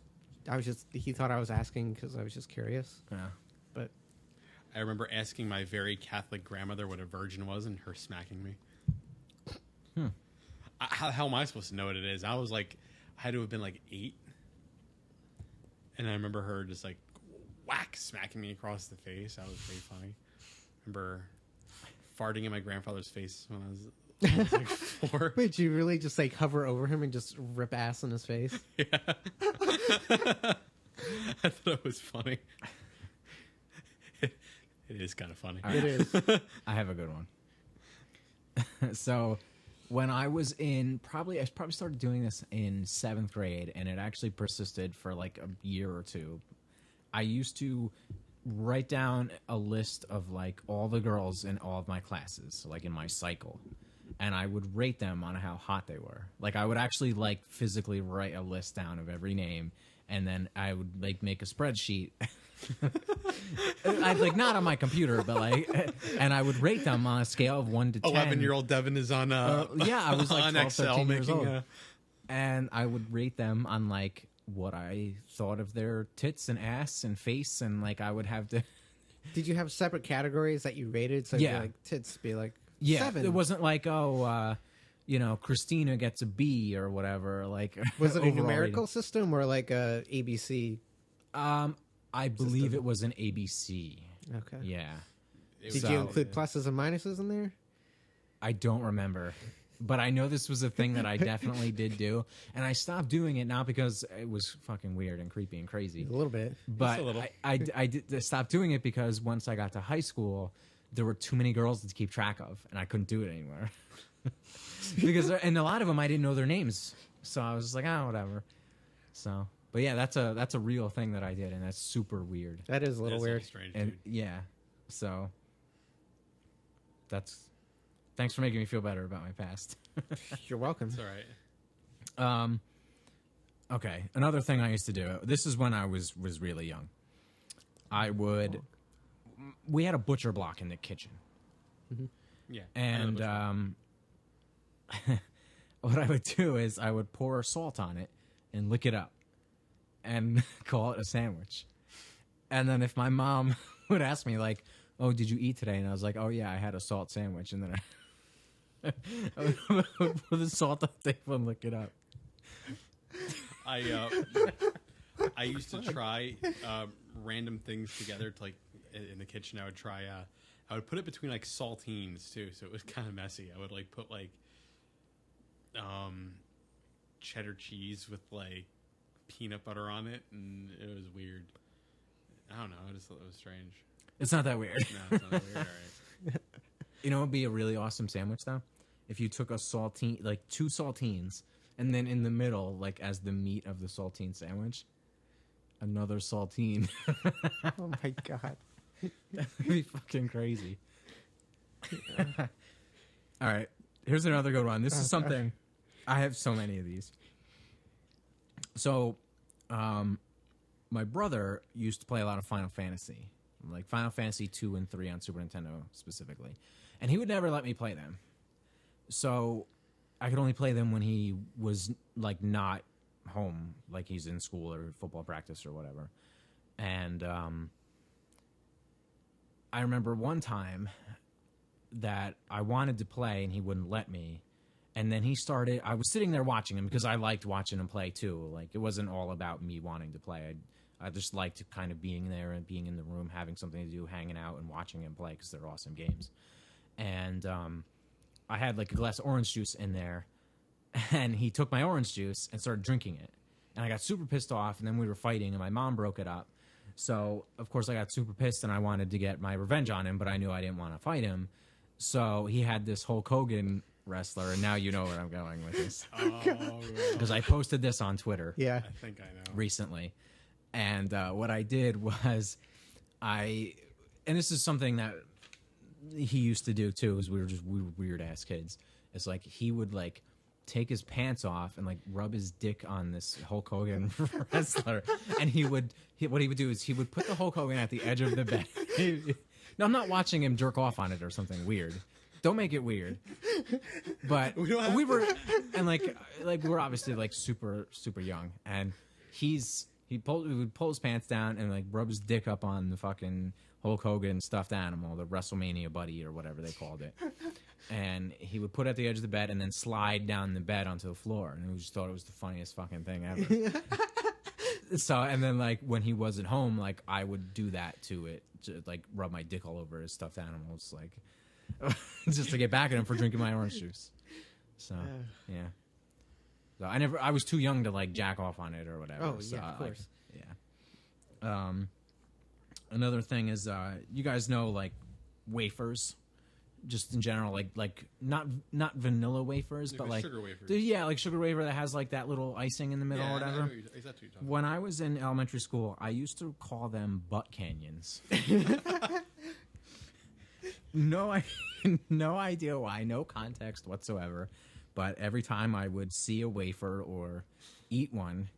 I was just, he thought I was asking because I was just curious.
Yeah.
But
I remember asking my very Catholic grandmother what a virgin was and her smacking me. How am I supposed to know what it is? I was like, I had to have been like 8. And I remember her just like whack smacking me across the face. That was pretty funny. I remember farting in my grandfather's face when I was like 4.
wait, you really just like hover over him and just rip ass in his face?
Yeah. I thought it was funny. It is kind of funny.
It is.
I have a good one. So when I was I probably started doing this in 7th grade, and it actually persisted for like a year or two. I used to write down a list of like all the girls in all of my classes, like in my cycle, and I would rate them on how hot they were. Like I would actually like physically write a list down of every name, and then I would like make a spreadsheet. I'd like not on my computer, but like, and I would rate them on a scale of 1 to 10.
11-year-old Devon is on
yeah, I was like
on
12,
Excel
13 years
making
old. And I would rate them on like what I thought of their tits and ass and face, and like I would have to.
Did you have separate categories that you rated? So
Yeah.
like tits be like
7.
It
It wasn't like Christina gets a B or whatever. Like
Was it a
overall
numerical system or like a ABC?
rating. I believe it was an ABC.
Okay.
Yeah.
Did you include pluses and minuses in there?
I don't remember, but I know this was a thing that I definitely did do, and I stopped doing it not because it was fucking weird and creepy and crazy.
A little bit.
But
Just a little.
I did stop doing it because once I got to high school, there were too many girls to keep track of, and I couldn't do it anymore. And a lot of them I didn't know their names, so I was just like, whatever. So, but yeah, that's a real thing that I did, and that's super weird.
That is a little weird.
Strange,
And
dude.
yeah, so thanks for making me feel better about my past.
You're welcome.
It's all right.
Okay, another thing I used to do. This is when I was really young. We had a butcher block in the kitchen,
Yeah.
and what I would do is I would pour salt on it and lick it up, and call it a sandwich. And then if my mom would ask me like, "Oh, did you eat today?" and I was like, "Oh yeah, I had a salt sandwich," and then I would pour the salt on the table and lick it up.
I used to try random things together to like in the kitchen. I would try. I would put it between like saltines too, so it was kind of messy. I would like put like cheddar cheese with like peanut butter on it, and it was weird. I don't know. I just thought it was strange.
It's not that weird.
No, it's not that weird. All right.
You know what would be a really awesome sandwich though? If you took a saltine, like 2 saltines, and then in the middle, like as the meat of the saltine sandwich, another saltine.
Oh my god.
That'd be fucking crazy. All right. Here's another good one. This is something. I have so many of these. So, my brother used to play a lot of Final Fantasy, like Final Fantasy 2 and 3 on Super Nintendo specifically. And he would never let me play them. So, I could only play them when he was, like, not home, like he's in school or football practice or whatever. And I remember one time that I wanted to play and he wouldn't let me. And then I was sitting there watching him because I liked watching him play too. Like, it wasn't all about me wanting to play. I just liked kind of being there and being in the room, having something to do, hanging out and watching him play because they're awesome games. And I had like a glass of orange juice in there, and he took my orange juice and started drinking it. And I got super pissed off, and then we were fighting, and my mom broke it up. So, of course, I got super pissed, and I wanted to get my revenge on him, but I knew I didn't want to fight him. So he had this Hulk Hogan wrestler, and now you know where I'm going with this. Because I posted this on Twitter
Yeah.
I think I know.
recently. And what I did was and this is something that he used to do too, is we were weird-ass kids. It's like he would like take his pants off and like rub his dick on this Hulk Hogan wrestler, and what he would do is he would put the Hulk Hogan at the edge of the bed. No, I'm not watching him jerk off on it or something weird. Don't make it weird. But we were, and like we're obviously like super young, and he would pull his pants down and like rub his dick up on the fucking Hulk Hogan stuffed animal, the WrestleMania buddy or whatever they called it. And he would put it at the edge of the bed and then slide down the bed onto the floor. And we just thought it was the funniest fucking thing ever. So, and then like when he wasn't home, like I would do that to it, to, like rub my dick all over his stuffed animals, like just to get back at him for drinking my orange juice. So, yeah. So I was too young to like jack off on it or whatever.
Oh,
so,
yeah, of course.
Yeah. Another thing is, you guys know like wafers, just in general, like not vanilla wafers, but like
sugar wafers.
Yeah, like sugar wafer that has like that little icing in the middle or whatever.
Exactly what you're talking
When I was in elementary school, I used to call them butt canyons. No idea why, no context whatsoever. But every time I would see a wafer or eat one,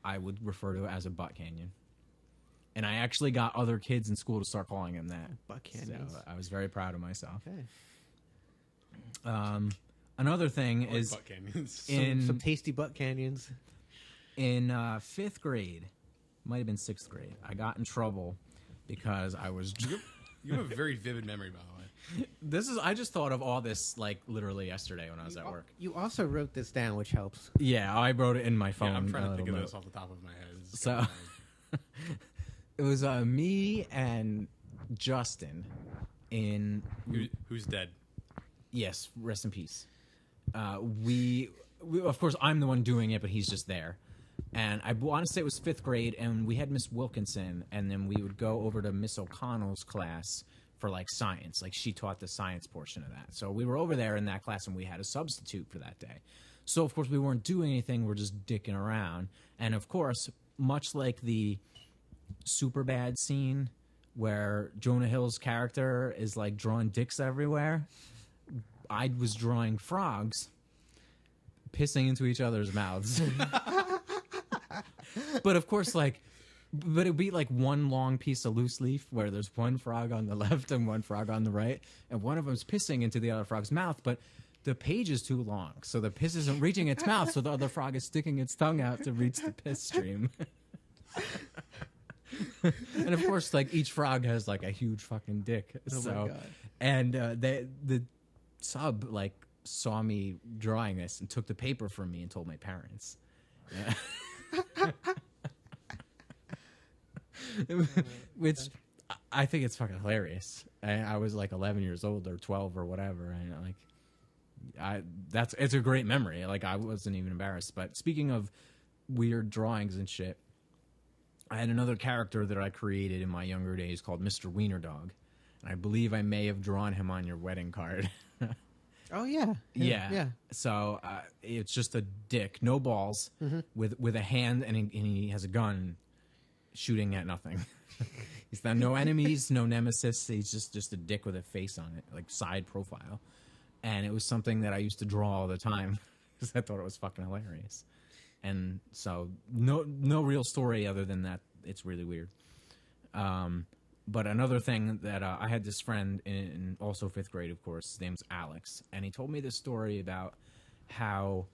I would refer to it as a butt canyon. And I actually got other kids in school to start calling him that.
Butt canyons.
So I was very proud of myself.
Okay.
Another thing
about.
is
Butt canyons.
Some tasty butt canyons.
in 5th grade, might have been 6th grade, I got in trouble because I was...
You have a very vivid memory, by the way.
I just thought of all this like literally yesterday when I was at work.
You also wrote this down, which helps.
Yeah, I wrote it in my phone.
Yeah, I'm trying to think of
note.
this off the top of my head. It's
So
kinda
it was me and Justin in
hard. Who's dead?
yes, rest in peace. We of course I'm the one doing it, but he's just there. And I want to say it was 5th grade, and we had Miss Wilkinson, and then we would go over to Miss O'Connell's class for like science. Like she taught the science portion of that. So we were over there in that class and we had a substitute for that day. So of course we weren't doing anything. We're just dicking around. And of course, much like the Superbad scene where Jonah Hill's character is like drawing dicks everywhere, I was drawing frogs pissing into each other's mouths. But of course, but it'd be like one long piece of loose leaf where there's one frog on the left and one frog on the right, and one of them's pissing into the other frog's mouth, but the page is too long, so the piss isn't reaching its mouth, so the other frog is sticking its tongue out to reach the piss stream. And of course, like each frog has like a huge fucking dick.
Oh
so,
my God.
And the sub like saw me drawing this and took the paper from me and told my parents. Yeah. Which I think it's fucking hilarious. I was like 11 years old or 12 or whatever, and it's a great memory. Like I wasn't even embarrassed. But speaking of weird drawings and shit, I had another character that I created in my younger days called Mr. Wiener Dog, and I believe I may have drawn him on your wedding card.
Oh yeah.
Yeah. So it's just a dick, no balls, with a hand, and he has a gun, shooting at nothing. He's got no enemies, no nemesis. He's just a dick with a face on it, like side profile. And it was something that I used to draw all the time because I thought it was fucking hilarious. And so no real story other than that. It's really weird. But another thing that I had this friend in also 5th grade, of course, his name's Alex, and he told me this story about how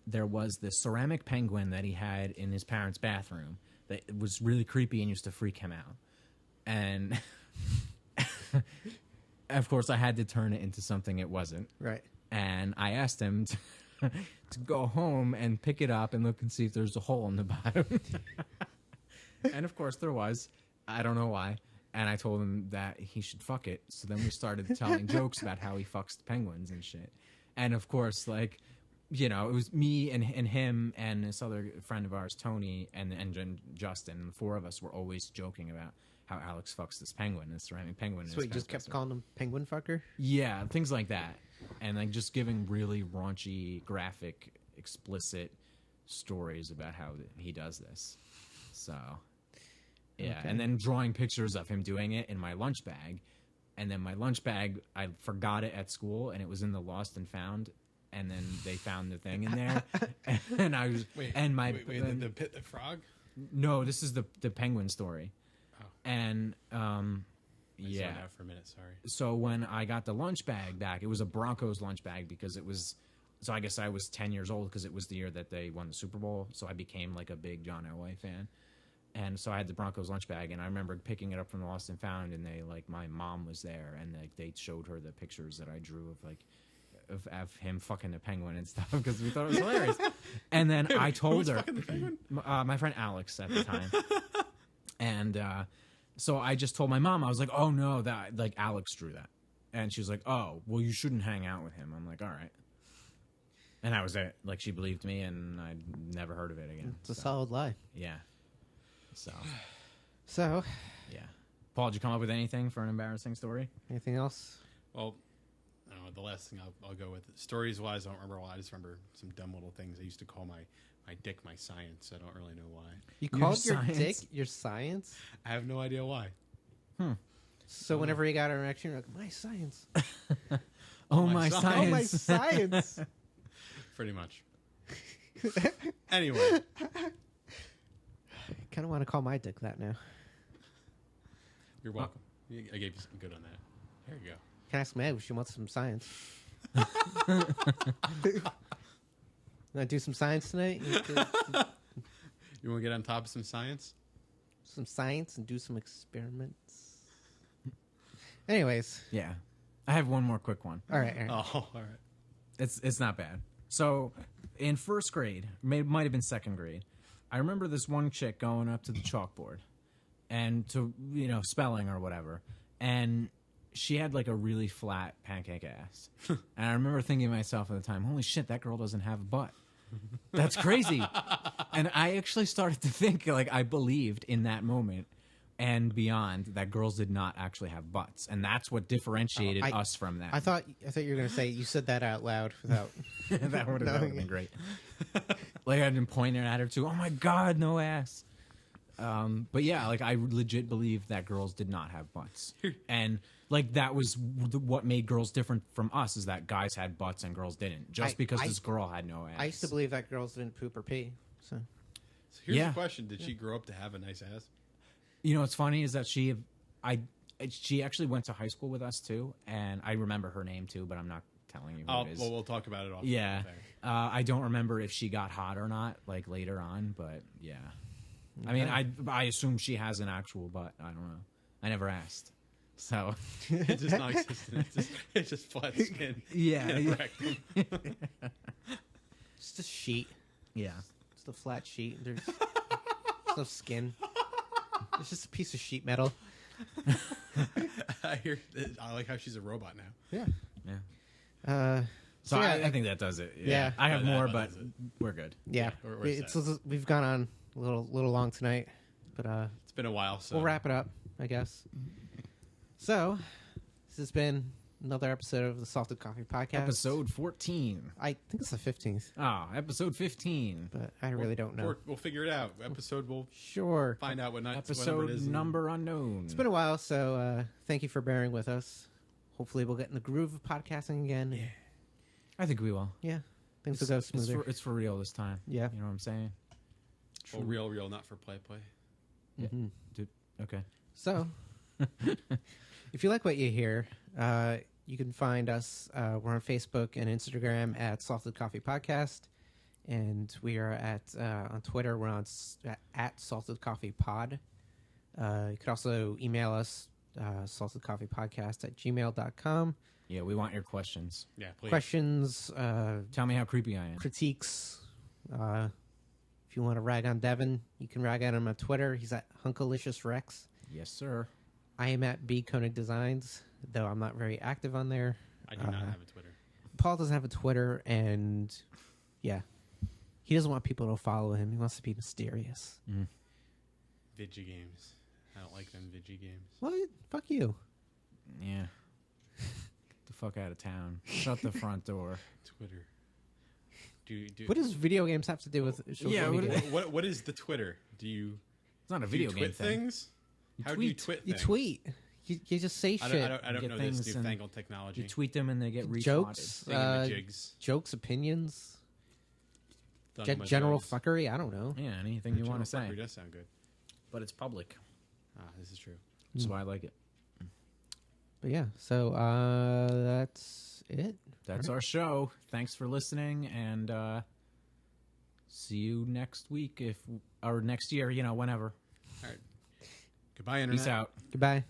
there was this ceramic penguin that he had in his parents' bathroom that was really creepy and used to freak him out. And of course, I had to turn it into something it wasn't.
Right.
And I asked him to go home and pick it up and look and see if there's a hole in the bottom. And of course there was. I don't know why. And I told him that he should fuck it. So then we started telling jokes about how he fucks the penguins and shit. And of course, like, you know, it was me and him and this other friend of ours, Tony, and Justin. And the four of us were always joking about how Alex fucks this penguin, this ceramic penguin.
So he just kept calling him penguin fucker?
Yeah, things like that. And like just giving really raunchy, graphic, explicit stories about how he does this. So, yeah. Okay. And then drawing pictures of him doing it in my lunch bag. And then my lunch bag, I forgot it at school, and it was in the lost and found. And then they found the thing in there. And I was...
Wait, the frog?
No, this is the penguin story.
Oh.
And...
Yeah. Out for a minute, sorry.
So when I got the lunch bag back, it was a Broncos lunch bag because it was, so I guess I was 10 years old because it was the year that they won the Super Bowl. So I became like a big John Elway fan. And so I had the Broncos lunch bag, and I remember picking it up from the Lost and Found, and they like, my mom was there, and they showed her the pictures that I drew of like, of him fucking the penguin and stuff because we thought it was hilarious. And then I told her,
fucking the penguin?
My friend Alex at the time. And, so I just told my mom, I was like, oh no, that like Alex drew that. And she was like, oh, well, you shouldn't hang out with him. I'm like, all right. And that was it. Like, she believed me, and I never heard of it again.
It's a solid lie.
Yeah. So. Yeah. Paul, did you come up with anything for an embarrassing story?
Anything else?
Well, I don't know, the last thing I'll go with. Stories-wise, I don't remember a lot. I just remember some dumb little things. I used to call my dick my science. I don't really know why.
You called your
science?
dick your science?
I have no idea why.
So whenever you got an erection, you're like, my science.
Oh, my
science.
science.
Oh, my science.
Pretty much. Anyway.
I kind of want to call my dick that now.
You're welcome. I gave you something good on that. There you go.
Can I ask Meg if she wants some science? Want to do some science tonight?
You want to get on top of some science?
Some science and do some experiments. Anyways.
Yeah. I have one more quick one.
All right.
Oh, all right.
It's not bad. So in 1st grade, might have been 2nd grade, I remember this one chick going up to the chalkboard and to, spelling or whatever. And she had like a really flat pancake ass. And I remember thinking to myself at the time, holy shit, that girl doesn't have a butt. That's crazy. And I actually started to think, like, I believed in that moment. and beyond that girls did not actually have butts, and that's what differentiated us from that.
I thought you were going to say you said that out loud without.
that would have been great. Like I'd been pointing at her too. Oh my God, no ass. But yeah, like I legit believe that girls did not have butts, and like that was what made girls different from us is that guys had butts and girls didn't. Just because this girl had no ass.
I used to believe that girls didn't poop or pee. So
here's the question: did she grow up to have a nice ass?
You know what's funny is that she actually went to high school with us too, and I remember her name too, but I'm not telling you who it is.
Well, we'll talk about it off.
Yeah, I don't remember if she got hot or not, like later on, but yeah. Okay. I mean, I assume she has an actual butt. I don't know. I never asked. So
it's just non-existent. It's just flat skin.
Yeah.
Just a sheet.
Yeah.
Just a flat sheet. There's no skin. It's just a piece of sheet metal.
I like how she's a robot now.
Yeah.
Yeah. So I think that does it.
Yeah.
I have more, but we're good.
Yeah. We've gone on a little long tonight, but
it's been a while, so
we'll wrap it up, I guess. So this has been another episode of the Salted Coffee Podcast.
Episode 14.
I think it's the 15th.
Oh, episode 15.
But I really don't know.
We'll figure it out. Episode we'll find out what
episode number unknown.
It's been a while, so thank you for bearing with us. Hopefully we'll get in the groove of podcasting again.
Yeah. I think we will.
Yeah. Things will go smoother.
It's for real this time.
Yeah.
You know what I'm saying?
Well, real, not for play.
Yeah. Dude, okay.
So, if you like what you hear, you can find us. We're on Facebook and Instagram at Salted Coffee Podcast, and we are at on Twitter. We're on at Salted Coffee Pod. You could also email us saltedcoffeepodcast@gmail.com.
Yeah, we want your questions.
Yeah, please.
Questions.
Tell me how creepy I am.
Critiques. If you want to rag on Devon, you can rag at him on Twitter. He's at HunkaliciousRex.
Yes, sir.
I am at B Koenig Designs, though I'm not very active on there.
I do not have a Twitter.
Paul doesn't have a Twitter, and yeah, he doesn't want people to follow him. He wants to be mysterious.
Vidgy games. I don't like them Vidgy games.
What? Fuck you.
Yeah. Get the fuck out of town. Shut the front door.
Twitter.
What does video games have to do with social media?
What is the Twitter? It's
not a video game thing.
Things? How do you tweet things?
You tweet. You just say shit.
I don't know this newfangled technology.
You tweet them and they get
jokes, jokes, opinions, general fuckery. I don't know.
Yeah, anything you want to say.
Does sound good,
but it's public.
This is true.
That's why I like it.
But yeah, so that's it.
That's our show. Thanks for listening, and see you next week or next year. Whenever.
All right. Goodbye, Internet.
Peace out.
Goodbye.